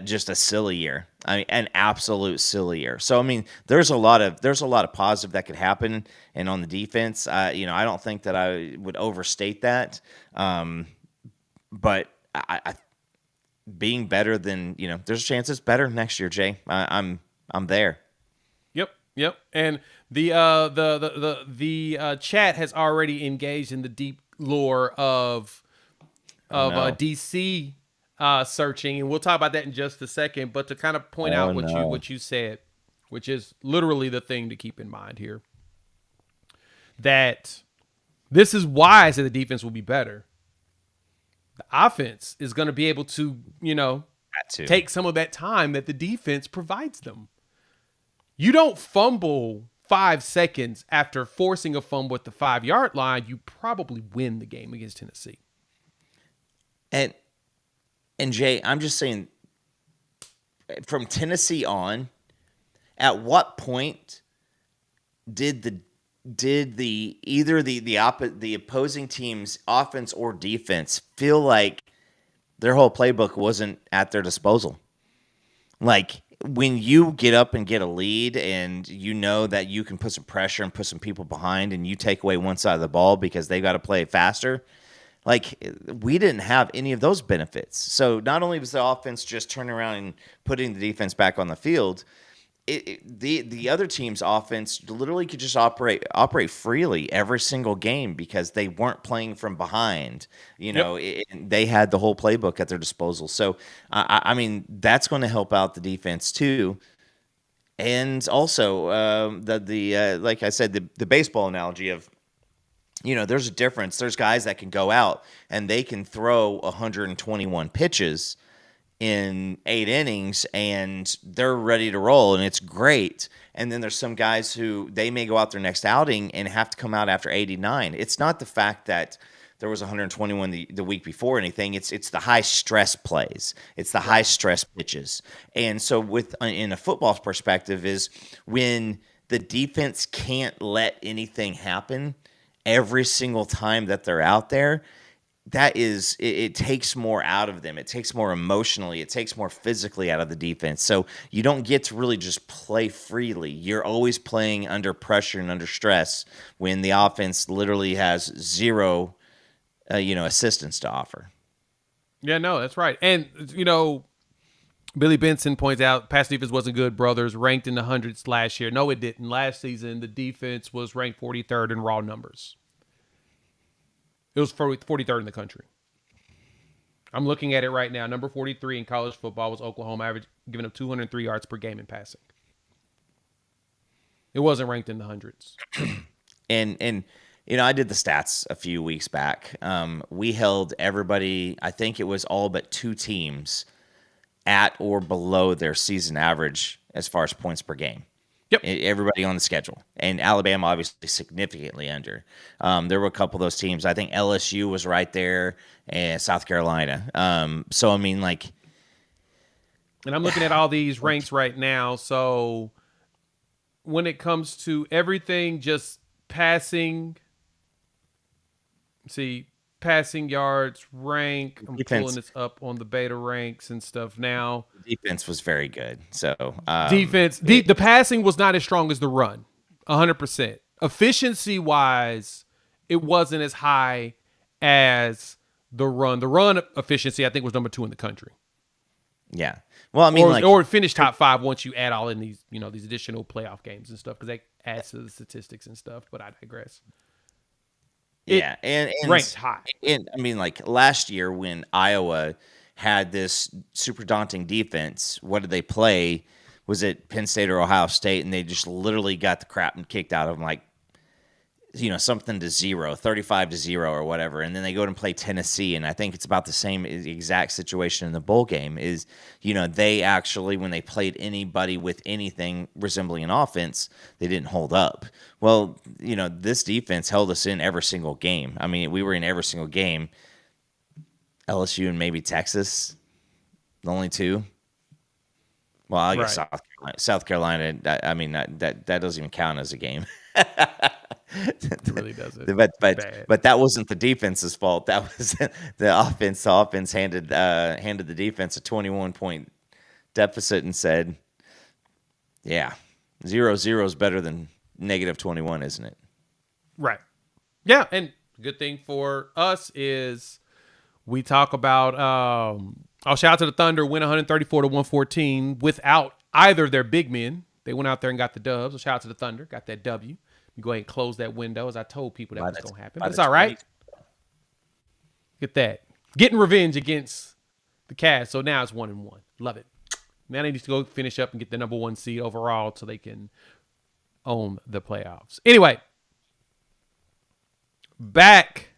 just a silly year. I mean, an absolute silly year. So, I mean, there's a lot of positive that could happen. And on the defense, I don't think that I would overstate that. But I being better than, there's a chance it's better next year, Jay. I'm there. Yep. And the chat has already engaged in the deep lore of DC searching, and we'll talk about that in just a second. But to kind of point out what you said, which is literally the thing to keep in mind here, that this is why I said the defense will be better. The offense is going to be able to, take some of that time that the defense provides them. You don't fumble 5 seconds after forcing a fumble at the 5-yard line. You probably win the game against Tennessee. And Jay, I'm just saying, from Tennessee on, at what point did the opposing team's offense or defense feel like their whole playbook wasn't at their disposal? Like, when you get up and get a lead and you know that you can put some pressure and put some people behind and you take away one side of the ball because they got to play faster, like, we didn't have any of those benefits. So not only was the offense just turning around and putting the defense back on the field, the other team's offense literally could just operate freely every single game because they weren't playing from behind. They had the whole playbook at their disposal. So, I mean, that's going to help out the defense too. And also, like I said, the baseball analogy of, there's a difference. There's guys that can go out and they can throw 121 pitches in 8 innings and they're ready to roll and it's great. And then there's some guys who they may go out their next outing and have to come out after 89. It's not the fact that there was 121 the week before anything. It's the high stress plays. It's the high stress pitches. And so in a football perspective is when the defense can't let anything happen every single time that they're out there, it takes more out of them. It takes more emotionally. It takes more physically out of the defense. So you don't get to really just play freely. You're always playing under pressure and under stress when the offense literally has zero, assistance to offer. Yeah, no, that's right. And, Billy Benson points out pass defense wasn't good, brothers, ranked in the hundreds last year. No, it didn't. Last season, the defense was ranked 43rd in raw numbers. It was 43rd in the country. I'm looking at it right now. Number 43 in college football was Oklahoma, average giving up 203 yards per game in passing. It wasn't ranked in the hundreds. And I did the stats a few weeks back. We held everybody, I think it was all but 2 teams, at or below their season average as far as points per game. Yep. Everybody on the schedule. And Alabama obviously significantly under. There were a couple of those teams. I think LSU was right there and South Carolina. So, I mean, like. And I'm looking at all these ranks right now. So, when it comes to everything just passing, passing yards, rank. I'm pulling this up on the beta ranks and stuff now. Defense was very good. So defense, the passing was not as strong as the run, 100%. Efficiency wise, it wasn't as high as the run. The run efficiency, I think, was number 2 in the country. Yeah. Well, I mean, or finish top 5 once you add all in these, these additional playoff games and stuff, because that adds to the statistics and stuff. But I digress. Yeah, and ranked high. And I mean, like last year when Iowa had this super daunting defense. What did they play? Was it Penn State or Ohio State? And they just literally got the crap kicked out of them, like, something to 0, 35-0 or whatever. And then they go and play Tennessee. And I think it's about the same exact situation in the bowl game is, they actually, when they played anybody with anything resembling an offense, they didn't hold up. Well, this defense held us in every single game. I mean, we were in every single game. LSU and maybe Texas, the only two. Well, I guess South Carolina. I mean, that doesn't even count as a game. It really doesn't. But that wasn't the defense's fault. That was the offense. The offense handed the defense a 21-point deficit and said, "Yeah, 0-0 is better than -21, isn't it?" Right. Yeah, and good thing for us is we talk about. Shout out to the Thunder, win 134-114 without either their big men. They went out there and got the dubs. So shout out to the Thunder, got that W. You go ahead and close that window, as I told people that was going to happen. But it's all right. Get that. Getting revenge against the Cavs. So now it's 1-1. Love it. Now they need to go finish up and get the number 1 seed overall so they can own the playoffs. Anyway, back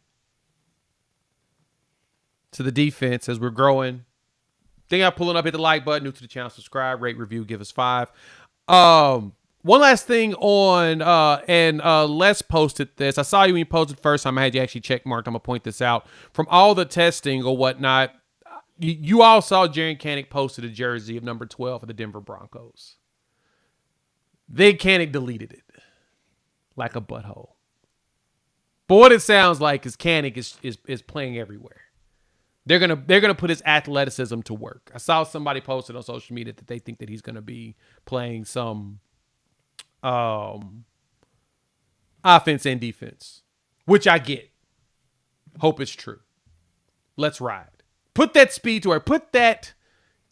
to the defense as we're growing. Think I'm pulling up, hit the like button, new to the channel, subscribe, rate, review, give us 5. One last thing on, Les posted this. I saw you when you posted first time. I had you actually check marked. I'm going to point this out. From all the testing or whatnot, you all saw Jaren Kanak posted a jersey of number 12 for the Denver Broncos. Then Kanak deleted it like a butthole. But what it sounds like is Kanak is playing everywhere. They're gonna put his athleticism to work. I saw somebody posted on social media that they think that he's gonna be playing some offense and defense, which I get. Hope it's true. Let's ride. Put that speed to work. Put that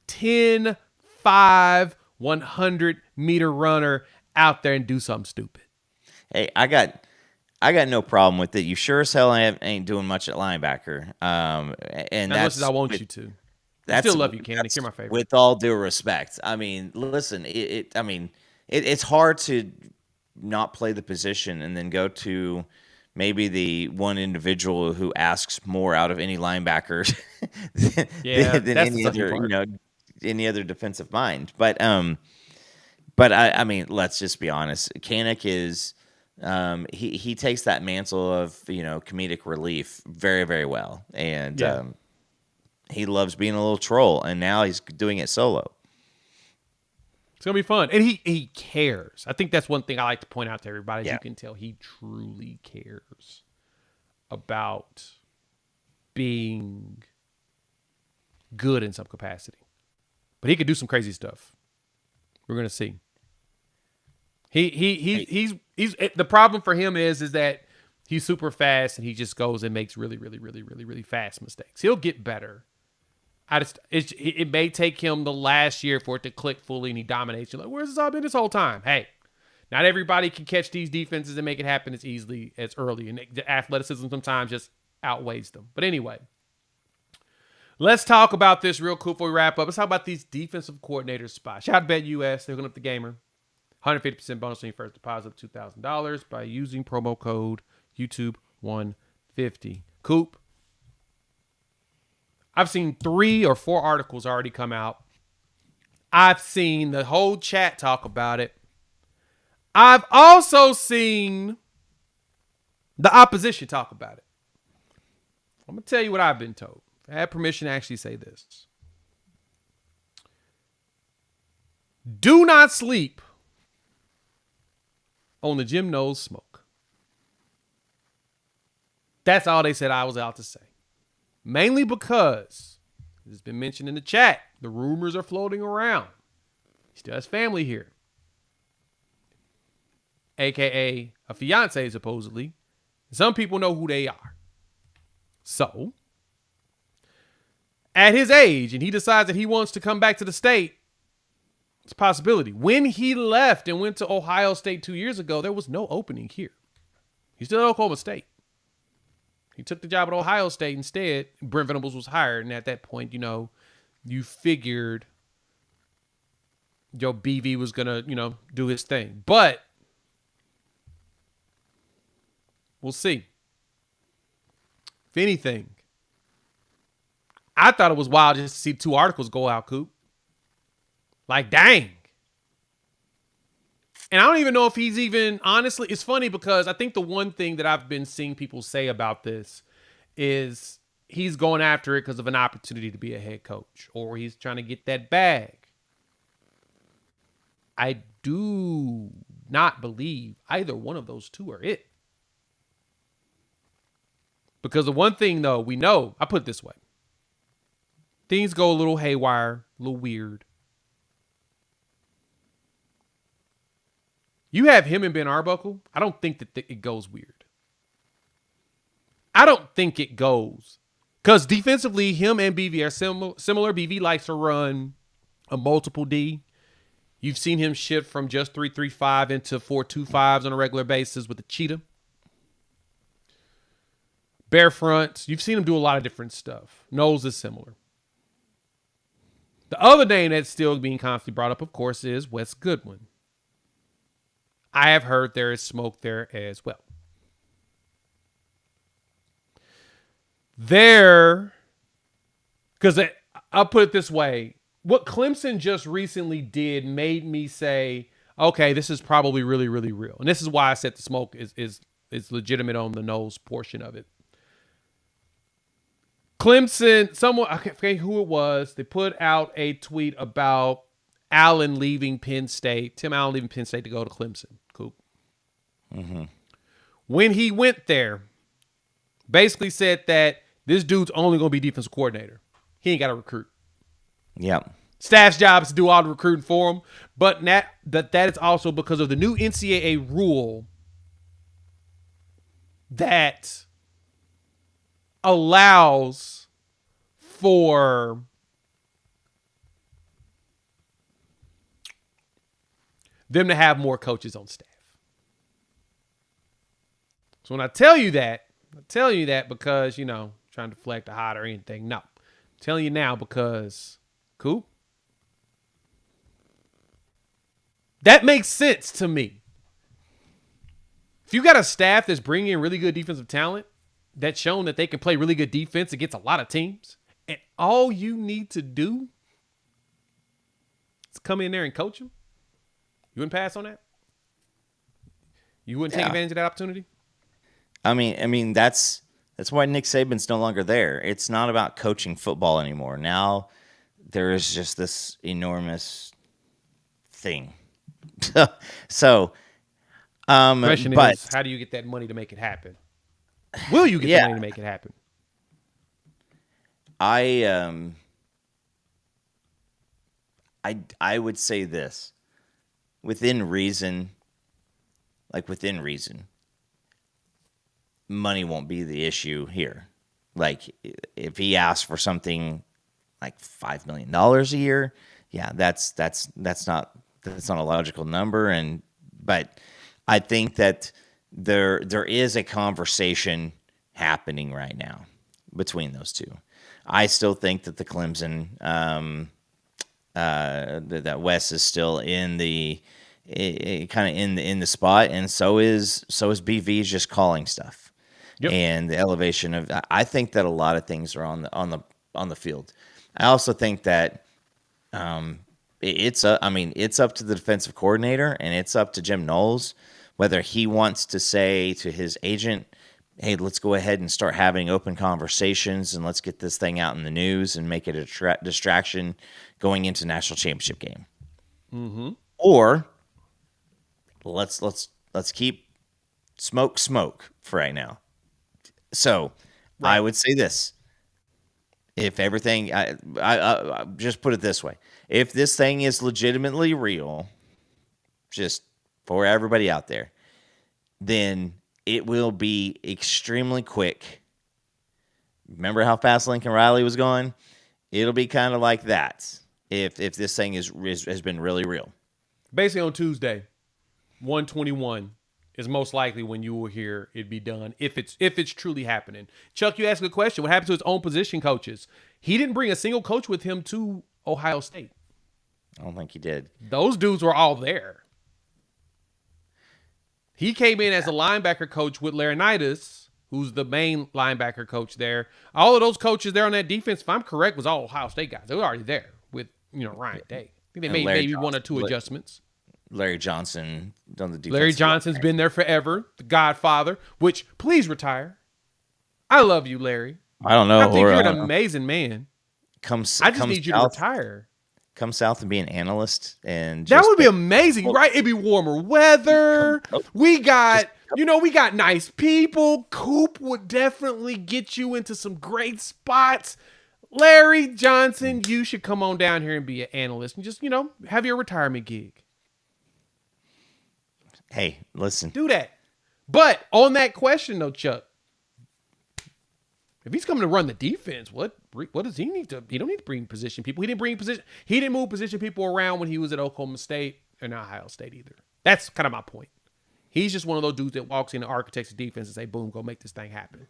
10, 5, 100-meter runner out there and do something stupid. Hey, I got no problem with it. You sure as hell ain't doing much at linebacker. And as much as I want you to. I still love you, Kanak. You're my favorite. With all due respect. I mean, listen, it's hard to not play the position and then go to maybe the one individual who asks more out of any linebacker than any other, any other defensive mind. But I mean, let's just be honest. Kanak is. He takes that mantle of comedic relief very, very well, and he loves being a little troll, and now he's doing it solo. It's gonna be fun, and he cares. I think that's one thing I like to point out to everybody. Yeah. You can tell he truly cares about being good in some capacity, but he could do some crazy stuff. We're gonna see. He's the problem for him is that he's super fast and he just goes and makes really, really, really, really, really fast mistakes. He'll get better. It may take him the last year for it to click fully and he dominates. You're like, where's this all been this whole time? Hey, not everybody can catch these defenses and make it happen as easily as early. And the athleticism sometimes just outweighs them. But anyway, let's talk about this real quick before we wrap up. Let's talk about these defensive coordinator spots. Shout out to BetUS. They're hooking up the gamer. 150% bonus on your first deposit of $2,000 by using promo code YouTube150. Coop, I've seen 3 or 4 articles already come out. I've seen the whole chat talk about it. I've also seen the opposition talk about it. I'm going to tell you what I've been told. I had permission to actually say this. Do not sleep on the Jim Knowles smoke. That's all they said I was out to say. Mainly because it's been mentioned in the chat. The rumors are floating around. He still has family here. AKA a fiance, supposedly. Some people know who they are. So, at his age, and he decides that he wants to come back to the state, it's a possibility. When he left and went to Ohio State 2 years ago, there was no opening here. He's still at Oklahoma State. He took the job at Ohio State instead. Brent Venables was hired, and at that point, you figured BV was gonna, do his thing. But we'll see. If anything, I thought it was wild just to see 2 articles go out, Coop. Like, dang. And I don't even know if he's even, honestly, it's funny because I think the one thing that I've been seeing people say about this is he's going after it because of an opportunity to be a head coach, or he's trying to get that bag. I do not believe either one of those two are it. Because the one thing, though, we know, I put it this way. Things go a little haywire, a little weird. You have him and Ben Arbuckle. I don't think that it goes weird. I don't think it goes. Because defensively, him and BV are similar. BV likes to run a multiple D. You've seen him shift from just 3-3-5 into 4-2-5s on a regular basis with the cheetah. Bear fronts. You've seen him do a lot of different stuff. Knowles is similar. The other name that's still being constantly brought up, of course, is Wes Goodwin. I have heard there is smoke there as well. Because I'll put it this way. What Clemson just recently did made me say, okay, this is probably really, really real. And this is why I said the smoke is legitimate on the Knowles portion of it. Clemson, someone, I can't forget who it was, they put out a tweet about Allen leaving Penn State, Tim Allen leaving Penn State to go to Clemson. Cool. Mm-hmm. When he went there, basically said that this dude's only going to be defensive coordinator. He ain't got to recruit. Yep. Staff's job is to do all the recruiting for him. But that is also because of the new NCAA rule that allows for them to have more coaches on staff. So when I tell you that because, trying to deflect a hot or anything. No. I'm telling you now because, Coop, that makes sense to me. If you got a staff that's bringing in really good defensive talent, that's shown that they can play really good defense against a lot of teams, and all you need to do is come in there and coach them, you wouldn't pass on that? You wouldn't take advantage of that opportunity? I mean that's why Nick Saban's no longer there. It's not about coaching football anymore. Now there is just this enormous thing. So, the question is, how do you get that money to make it happen? Will you get the money to make it happen? I would say this. Within reason, money won't be the issue here. Like, if he asks for something like $5 million a year, that's not a logical number. But I think that there is a conversation happening right now between those two. I still think that the Clemson, that Wes is still in the kind of in the spot, and so is BV's just calling stuff. Yep. And the elevation of, I think that a lot of things are on the field. I also think that it's up to the defensive coordinator, and it's up to Jim Knowles whether he wants to say to his agent, hey, let's go ahead and start having open conversations and let's get this thing out in the news and make it a distraction going into national championship game. Mm-hmm. Or let's keep smoke for right now. So right. I would say this. If everything, I just put it this way. If this thing is legitimately real, just for everybody out there, then it will be extremely quick. Remember how fast Lincoln Riley was going? It'll be kind of like that if this thing has been really real. Basically on Tuesday, 1:21, is most likely when you will hear it be done if it's truly happening. Chuck, you asked a good question. What happened to his own position coaches? He didn't bring a single coach with him to Ohio State. I don't think he did. Those dudes were all there. He came in as a linebacker coach with Laurinaitis, who's the main linebacker coach there. All of those coaches there on that defense, if I'm correct, was all Ohio State guys. They were already there with Ryan Day. I think they made maybe one or two adjustments. Larry Johnson on the defense. Larry Johnson's been there forever. The Godfather, which please retire. I love you, Larry. I don't know. I think you're an amazing man. I just need you to retire. Come south and be an analyst, and that would be amazing, right? It'd be warmer weather. We got nice people. Coop would definitely get you into some great spots. Larry Johnson, you should come on down here and be an analyst and just, have your retirement gig. Hey, listen. Do that. But on that question, though, Chuck, if he's coming to run the defense, what does he need to? He don't need to bring position people. He didn't move position people around when he was at Oklahoma State and Ohio State either. That's kind of my point. He's just one of those dudes that walks in and architects the defense and say, boom, go make this thing happen.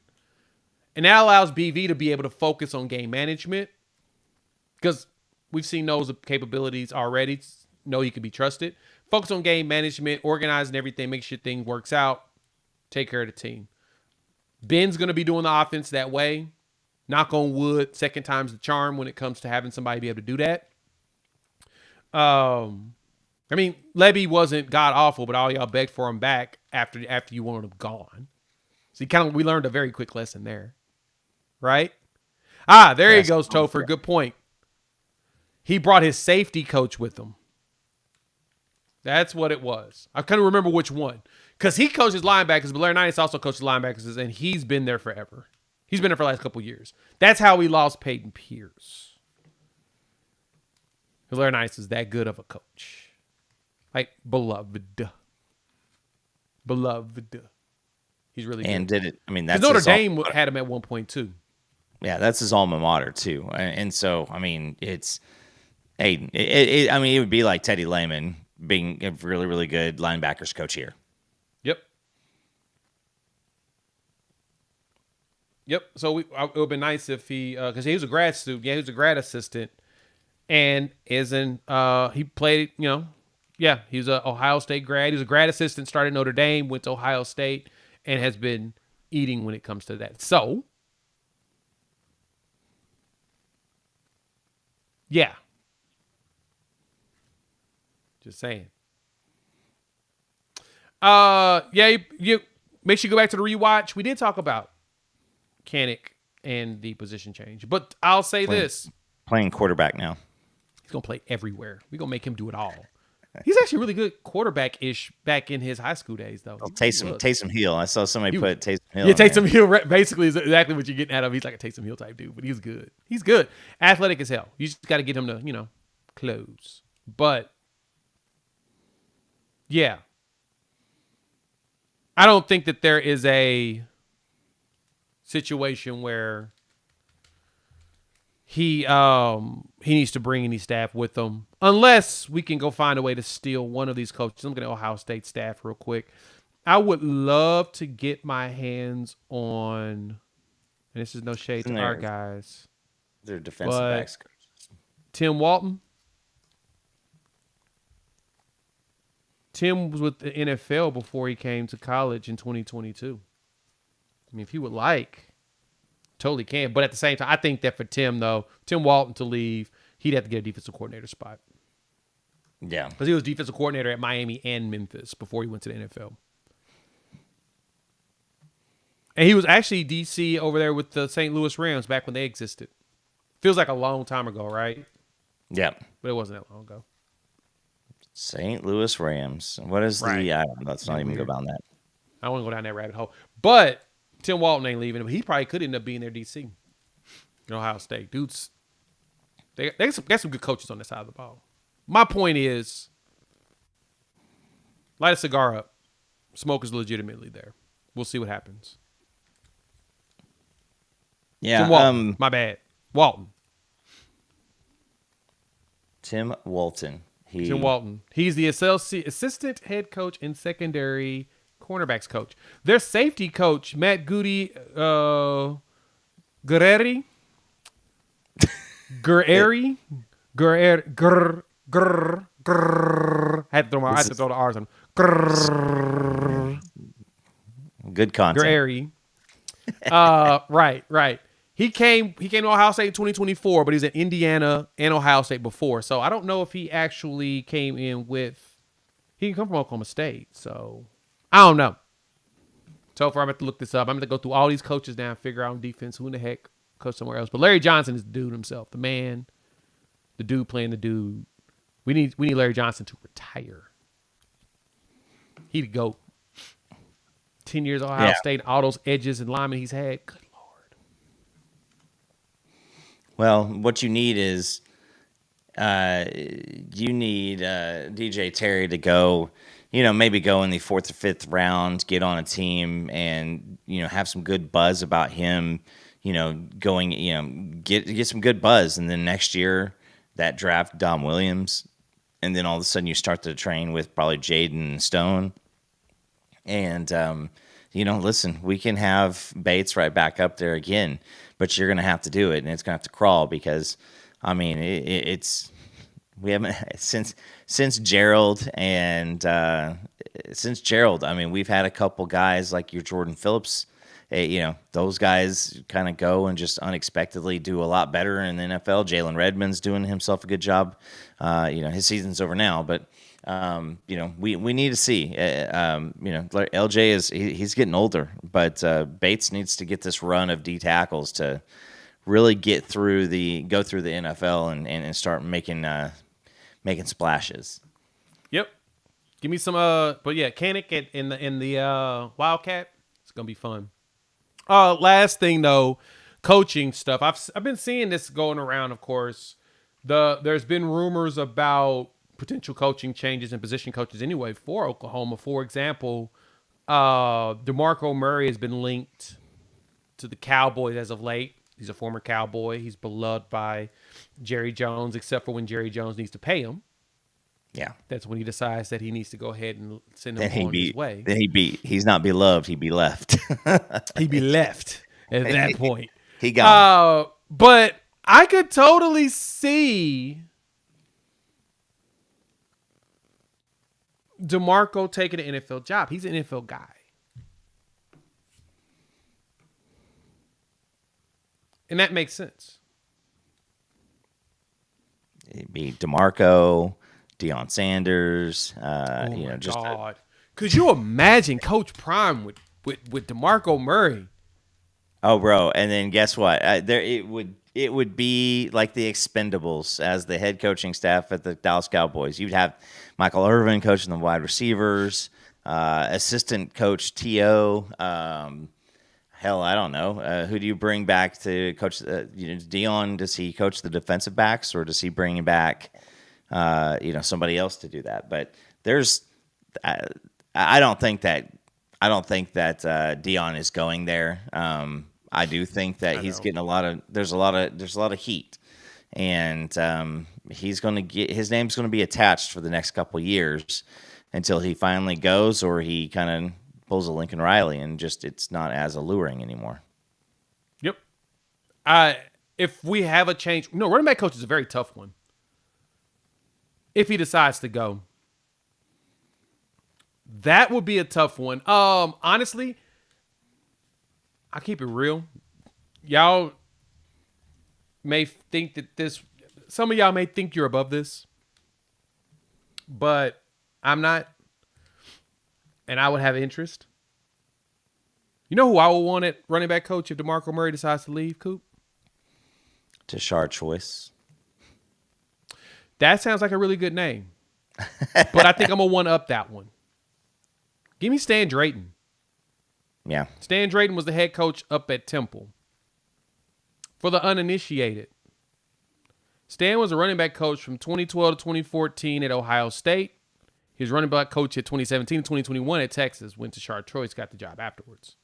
And that allows BV to be able to focus on game management because we've seen those capabilities already. Know he can be trusted. Focus on game management, organizing everything, make sure things works out, take care of the team. Ben's going to be doing the offense that way. Knock on wood, second time's the charm when it comes to having somebody be able to do that. Levy wasn't god awful, but all y'all begged for him back after you wanted him gone. So we learned a very quick lesson there, right? There he goes, Topher. Good point. He brought his safety coach with him. That's what it was. I couldn't remember which one. Because he coaches linebackers, but Laurinaitis also coaches linebackers, and he's been there forever. He's been there for the last couple of years. That's how we lost Peyton Pierce. Because Laurinaitis is that good of a coach. Like, beloved. He's really good. And did it. I mean, that's Notre Dame had him at one point, too. Yeah, that's his alma mater, too. And so, I mean, it's... Hey, it would be like Teddy Lehman being a really, really good linebackers coach here. Yep. So it would have been nice if he, because he was a grad student. Yeah, he was a grad assistant, and he played. He was an Ohio State grad. He was a grad assistant. Started Notre Dame, went to Ohio State, and has been eating when it comes to that. So, yeah. Just saying. You make sure you go back to the rewatch. We did talk about Kanik and the position change, but I'll say this: playing quarterback now. He's gonna play everywhere. We're gonna make him do it all. He's actually really good quarterback-ish back in his high school days, though. Taysom Hill. I saw somebody put Taysom Hill. Yeah, Taysom Hill basically is exactly what you're getting out of. He's like a Taysom Hill type dude, but he's good. He's good. Athletic as hell. You just got to get him to, close. But yeah, I don't think that there is a situation where he needs to bring any staff with him unless we can go find a way to steal one of these coaches. I'm looking at Ohio State staff real quick. I would love to get my hands on, and this is no shade to our guys. They're defensive backs coaches. Tim Walton. Tim was with the NFL before he came to college in 2022. I mean, if he would like, totally can. But at the same time, I think that for Tim Walton to leave, he'd have to get a defensive coordinator spot. Yeah. Because he was defensive coordinator at Miami and Memphis before he went to the NFL. And he was actually DC over there with the St. Louis Rams back when they existed. Feels like a long time ago, right? Yeah. But it wasn't that long ago. St. Louis Rams. What is I don't know. Let's not even go down that. I don't want to go down that rabbit hole. But Tim Walton ain't leaving him. He probably could end up being their DC. Ohio State. Dudes, they got some good coaches on this side of the ball. My point is, light a cigar up. Smoke is legitimately there. We'll see what happens. Yeah. Tim Walton. My bad. Walton. Tim Walton. Tim Walton. He's the assistant head coach in secondary cornerbacks coach. Their safety coach, Matt Goody Guerreri. Guerreri. I had to throw the R's on. Good content. Guerreri. Right. He came to Ohio State in 2024, but he's at Indiana and Ohio State before. So I don't know if he actually came in with. He can come from Oklahoma State, so I don't know. So far, I'm going to look this up. I'm going to go through all these coaches now and figure out on defense who in the heck coach somewhere else. But Larry Johnson is the dude himself, the man, the dude playing the dude. We need Larry Johnson to retire. He the GOAT. 10 years Ohio State, all those edges and linemen he's had. Good Lord. Well, what you need is DJ Terry to go, maybe go in the 4th or 5th round, get on a team and, have some good buzz about him, going, get some good buzz. And then next year that draft Dom Williams. And then all of a sudden you start to train with probably Jaden Stone. And, listen, we can have Bates right back up there again, but you're going to have to do it, and it's going to have to crawl because, we haven't since Gerald and we've had a couple guys like your Jordan Phillips, those guys kind of go and just unexpectedly do a lot better in the NFL. Jalen Redmond's doing himself a good job. His season's over now, but we need to see. LJ he's getting older, but Bates needs to get this run of D tackles to really go through the NFL and start making splashes. Yep. Give me some. But yeah, Kanik in the Wildcat. It's gonna be fun. Last thing though, coaching stuff. I've been seeing this going around. Of course, there's been rumors about potential coaching changes and position coaches anyway for Oklahoma. For example, DeMarco Murray has been linked to the Cowboys as of late. He's a former Cowboy. He's beloved by Jerry Jones, except for when Jerry Jones needs to pay him. Yeah. That's when he decides that he needs to go ahead and send him on his way. Then he's not beloved. He'd be left. He'd be left at that point. He gone. But I could totally see DeMarco taking an NFL job. He's an NFL guy. And that makes sense. It'd be DeMarco, Deion Sanders. God. Could you imagine Coach Prime with DeMarco Murray? Oh, bro. And then guess what? It would be like the Expendables as the head coaching staff at the Dallas Cowboys. You'd have Michael Irvin coaching the wide receivers, assistant coach T.O., hell, I don't know. Who do you bring back to coach? Deion, does he coach the defensive backs, or does he bring back, somebody else to do that? But I don't think that Deion is going there. I do think that he's getting there's a lot of heat, and he's going to get his name's going to be attached for the next couple of years until he finally goes, or he kind of pulls a Lincoln Riley and just it's not as alluring anymore. Yep. If we have a change, running back coach is a very tough one. If he decides to go, that would be a tough one. Honestly, I keep it real. Y'all may think that some of y'all may think you're above this, but I'm not. And I would have interest. You know who I would want at running back coach if DeMarco Murray decides to leave, Coop? Tashard Choice. That sounds like a really good name. But I think I'm going to one-up that one. Give me Stan Drayton. Yeah. Stan Drayton was the head coach up at Temple. For the uninitiated, Stan was a running back coach from 2012 to 2014 at Ohio State. He was running back coach at 2017 and 2021 at Texas. Went to Chartrois, got the job afterwards.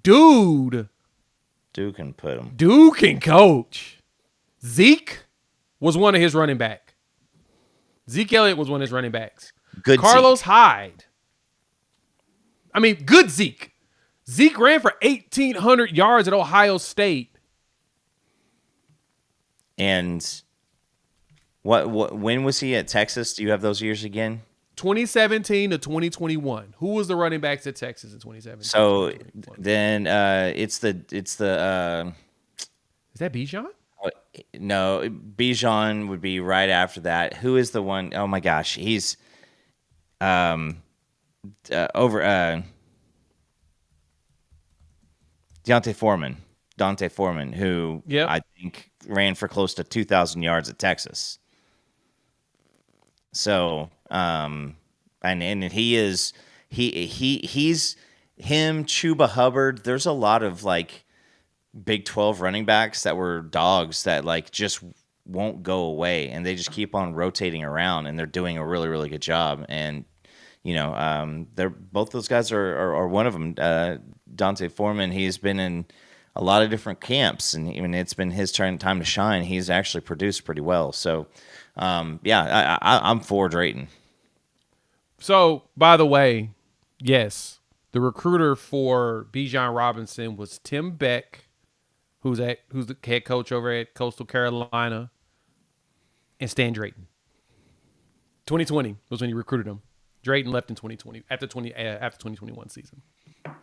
Dude can put him. Dude can coach. Zeke was one of his running back. Zeke Elliott was one of his running backs. Good Carlos Zeke. Hyde I mean, good Zeke. Zeke ran for 1,800 yards at Ohio State. And when was he at Texas? Do you have those years again? 2017 to 2021. Who was the running backs at Texas in 2017? So then it's the is that Bijan? no, Bijan would be right after that. Who is the one? Oh my gosh, he's over Dante Foreman, who I think ran for close to 2,000 yards at Texas. So, and he's him, Chuba Hubbard. There's a lot of like Big 12 running backs that were dogs that like just won't go away, and they just keep on rotating around, and they're doing a really, really good job. And they're both those guys are one of them. Dante Foreman, he's been in a lot of different camps, and even it's been his time to shine. He's actually produced pretty well. So, I'm for Drayton. So, by the way, yes, the recruiter for Bijan Robinson was Tim Beck, who's the head coach over at Coastal Carolina, and Stan Drayton. 2020 was when he recruited him. Drayton left in 2020 after 2021 season.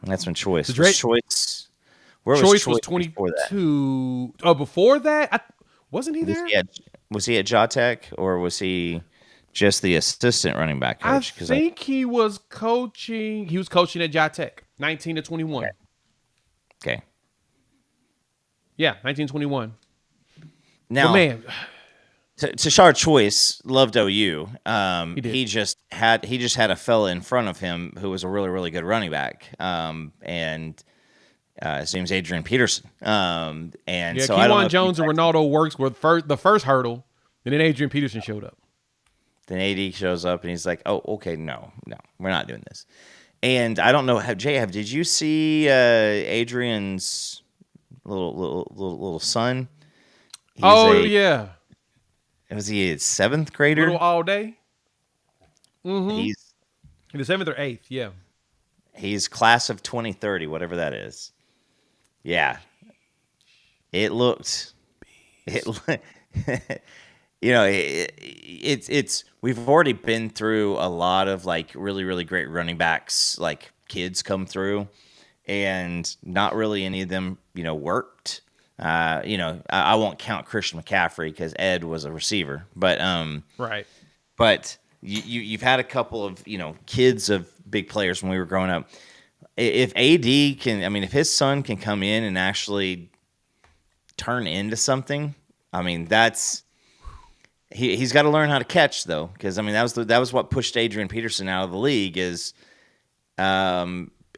That's when Choice. So Choice. Where was was 22. Oh, before that, wasn't he there? Was he at Jatech, or was he just the assistant running back coach? I think he was coaching. He was coaching at Jatech, 19 to 21. Okay. Yeah, 1921. Now, man, Tashard Choice loved OU. He did. He just had a fella in front of him who was a really, really good running back. And his name's Adrian Peterson. So Kewan Jones and Ronaldo Works were the first hurdle, and then Adrian Peterson showed up. Then AD shows up, and he's like, "Oh, okay, no, we're not doing this." And I don't know, Jay, did you see Adrian's little son? Yeah. Was he a 7th grader? Little all day. Mm-hmm. He's in the 7th or 8th. Yeah. He's class of 2030, whatever that is. Yeah. It looked. It's we've already been through a lot of like really, really great running backs, like kids come through, and not really any of them, worked. I won't count Christian McCaffrey because Ed was a receiver, but right. But you've had a couple of kids of big players when we were growing up. If AD can, if his son can come in and actually turn into something, he's got to learn how to catch though, because that was what pushed Adrian Peterson out of the league. Is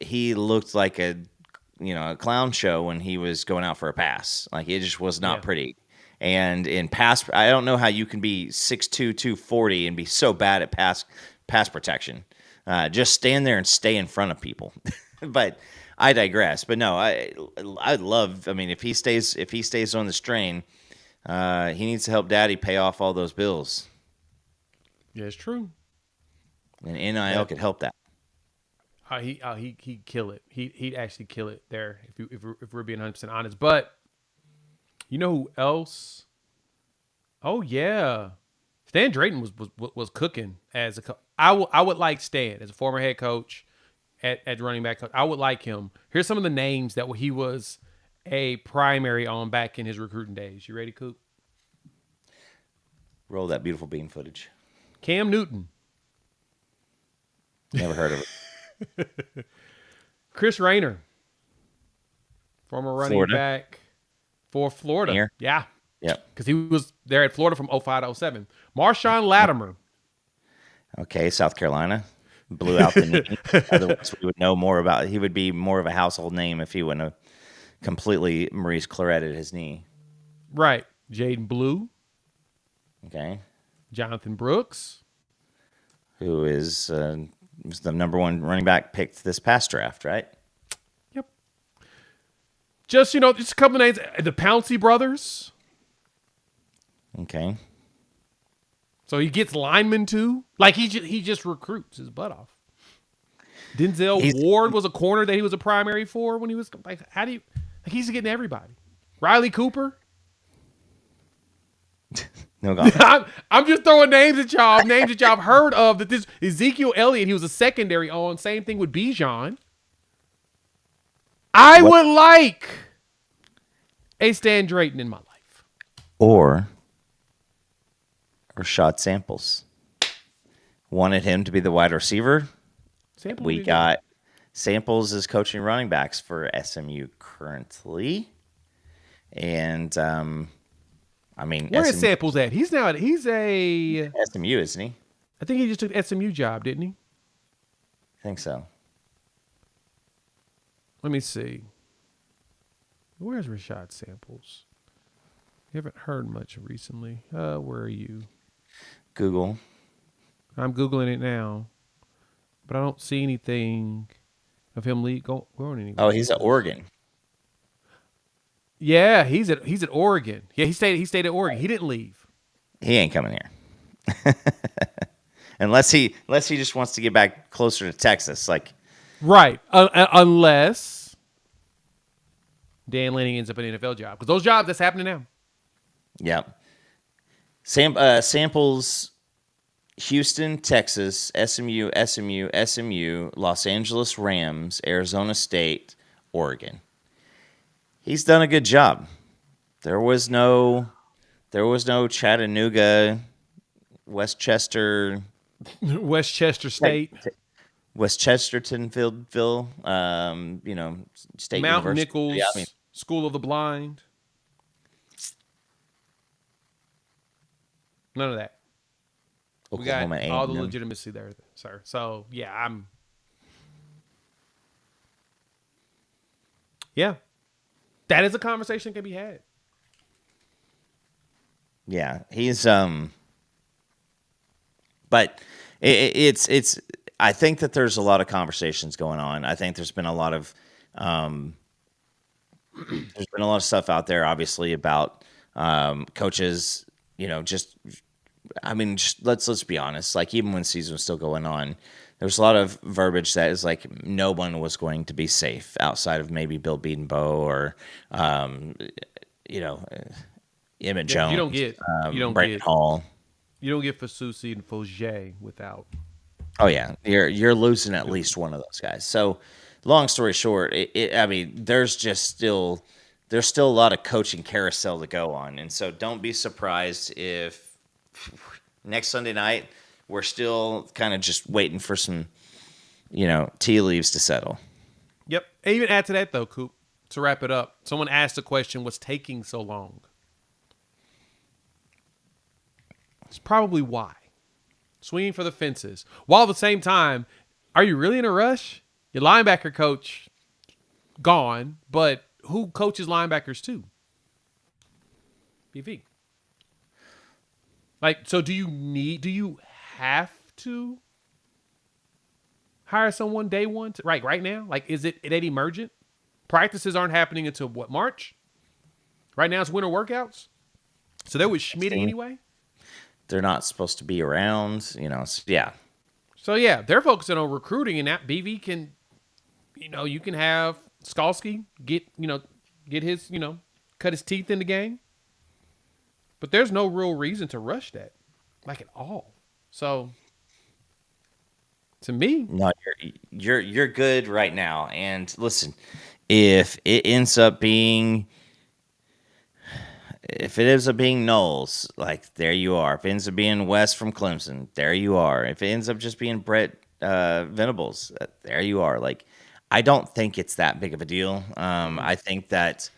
he looked like a clown show when he was going out for a pass. Like it just was not pretty. And in pass, I don't know how you can be 6'2", 240 and be so bad at pass protection. Just stand there and stay in front of people. But I digress. But no, I'd love. If he stays on the strain, he needs to help Daddy pay off all those bills. Yeah, it's true. And NIL could help that. He'd kill it. He'd actually kill it there if we're being 100% honest. But you know who else? Oh yeah, Stan Drayton was cooking as a. I would like Stan as a former head coach at running back coach. I would like him. Here's some of the names that he was a primary on back in his recruiting days. You ready, Coop? Roll that beautiful bean footage. Cam Newton. Never heard of it. Chris Rayner, former running back for Florida. Here? Yeah. Yep. Because he was there at Florida from 05 to 07. Marshawn Latimer. Okay, South Carolina. Blew out the knee. Otherwise, we would know more about it. He would be more of a household name if he wouldn't have completely Maurice Claretted his knee. Right. Jaden Blue. Okay. Jonathan Brooks. Who was the number one running back picked this past draft, right? Yep. Just a couple of names. The Pouncey brothers. Okay. So he gets linemen too. Like he just recruits his butt off. Denzel Ward was a corner that he was a primary for when he was like, how do you, like, he's getting everybody. Riley Cooper. No God. I'm just throwing names at y'all have heard of. That this Ezekiel Elliott, he was a secondary on. Same thing with Bijan. I would like a Stan Drayton in my life. Or Rashad Samples. Wanted him to be the wide receiver. We got Samples is coaching running backs for SMU currently. And I mean, where is Samples at? He's a SMU, isn't he? I think he just took SMU job, didn't he? I think so. Let me see. Where's Rashad Samples? You haven't heard much recently. Where are you? Google. I'm Googling it now, but I don't see anything of him going anywhere. Oh, he's at Oregon. Yeah, he's at Oregon. Yeah, he stayed at Oregon. He didn't leave. He ain't coming here. unless he just wants to get back closer to Texas, like. Right. Unless Dan Lanning ends up an NFL job, because those jobs, that's happening now. Yeah. Samples, Houston, Texas, SMU, Los Angeles Rams, Arizona State, Oregon. He's done a good job. There was no Chattanooga, Westchester State, Westchestertonville, State Mount University. Nichols, Yeah, I mean, School of the Blind. None of that. Oklahoma we got all the A&M. legitimacy there, sir. So yeah, that is a conversation that can be had. Yeah, he's but it's I think that there's a lot of conversations going on. I think there's been a lot of stuff out there, obviously, about coaches. Let's be honest. Like, even when the season was still going on, there was a lot of verbiage that is like no one was going to be safe outside of maybe Bill Bedenbaugh or Emmett Jones. You don't get Brandon Hall. You don't get Fasusi and Fogier without. Oh yeah, you're losing at least one of those guys. So, long story short, there's still a lot of coaching carousel to go on, and so don't be surprised if next Sunday night we're still kind of just waiting for some, tea leaves to settle. Yep. And even add to that though, Coop, to wrap it up. Someone asked the question, what's taking so long? It's probably why. Swinging for the fences. While at the same time, are you really in a rush? Your linebacker coach gone, but who coaches linebackers too? BV. Like, so do you have to hire someone day one right now? Like, is it emergent? Practices aren't happening until what, March? Right now it's winter workouts. So they're with Schmitty anyway. They're not supposed to be around, yeah. So yeah, they're focusing on recruiting, and that BV can, you can have Skalski get his, cut his teeth in the game. But there's no real reason to rush that, like, at all. So, to me, no, you're good right now. And listen, if it ends up being Knowles, like, there you are. If it ends up being Wes from Clemson, there you are. If it ends up just being Brett Venables, there you are. Like, I don't think it's that big of a deal. I think that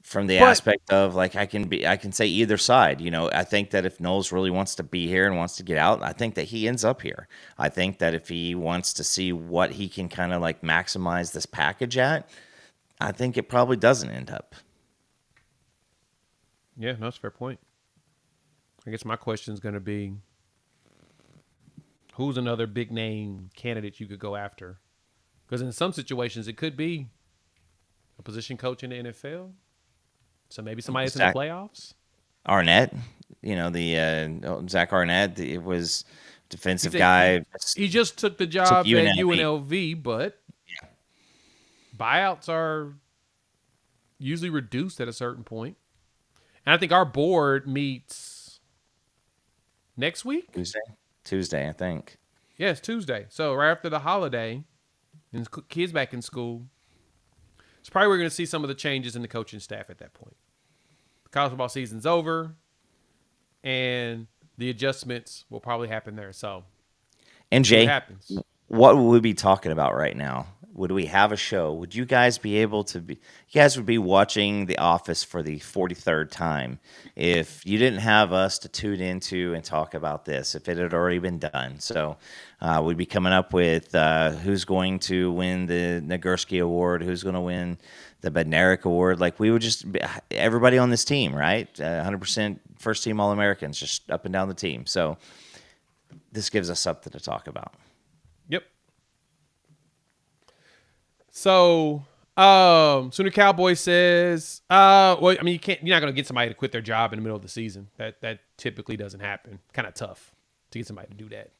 from the aspect of, like, I can say either side. I think that if Knowles really wants to be here and wants to get out, I think that he ends up here. I think that if he wants to see what he can kind of like maximize this package at, I think it probably doesn't end up. Yeah, no, that's a fair point. I guess my question is going to be, who's another big name candidate you could go after? Because in some situations, it could be a position coach in the NFL. So maybe somebody that's in the playoffs. Arnett, the Zach Arnett. It was defensive guy. He just took the job at UNLV, but buyouts are usually reduced at a certain point. And I think our board meets next week? Tuesday, I think. Yeah, it's Tuesday. So right after the holiday, and kids back in school, it's probably we're going to see some of the changes in the coaching staff at that point. The college football season's over, and the adjustments will probably happen there. So, and Jay, happens. What would we be talking about right now? Would we have a show? Would you guys be able to be? You guys would be watching The Office for the 43rd time if you didn't have us to tune into and talk about this. If it had already been done, so we'd be coming up with who's going to win the Nagurski Award, who's going to win the Bednarik Award. Like we would just everybody on this team, right? 100% first team All-Americans, just up and down the team. So this gives us something to talk about. Yep. So, Sooner Cowboy says, well, I mean, you're not going to get somebody to quit their job in the middle of the season. That typically doesn't happen. Kind of tough to get somebody to do that.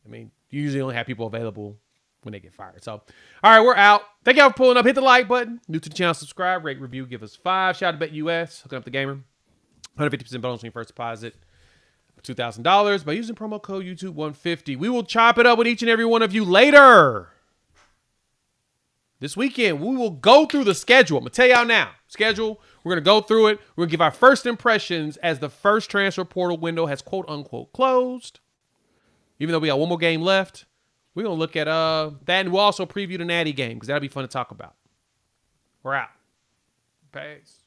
I mean, you usually only have people available when they get fired. So, all right, we're out. Thank y'all for pulling up. Hit the like button. New to the channel, subscribe, rate, review, give us 5. Shout out to BetUS, hooking up the gamer. 150% bonus on your first deposit of $2,000 by using promo code YouTube150. We will chop it up with each and every one of you later. This weekend, we will go through the schedule. I'm going to tell y'all now. Schedule, we're going to go through it. We're going to give our first impressions as the first transfer portal window has quote-unquote closed. Even though we got one more game left, we're going to look at that, and we'll also preview the Natty game because that'll be fun to talk about. We're out. Peace.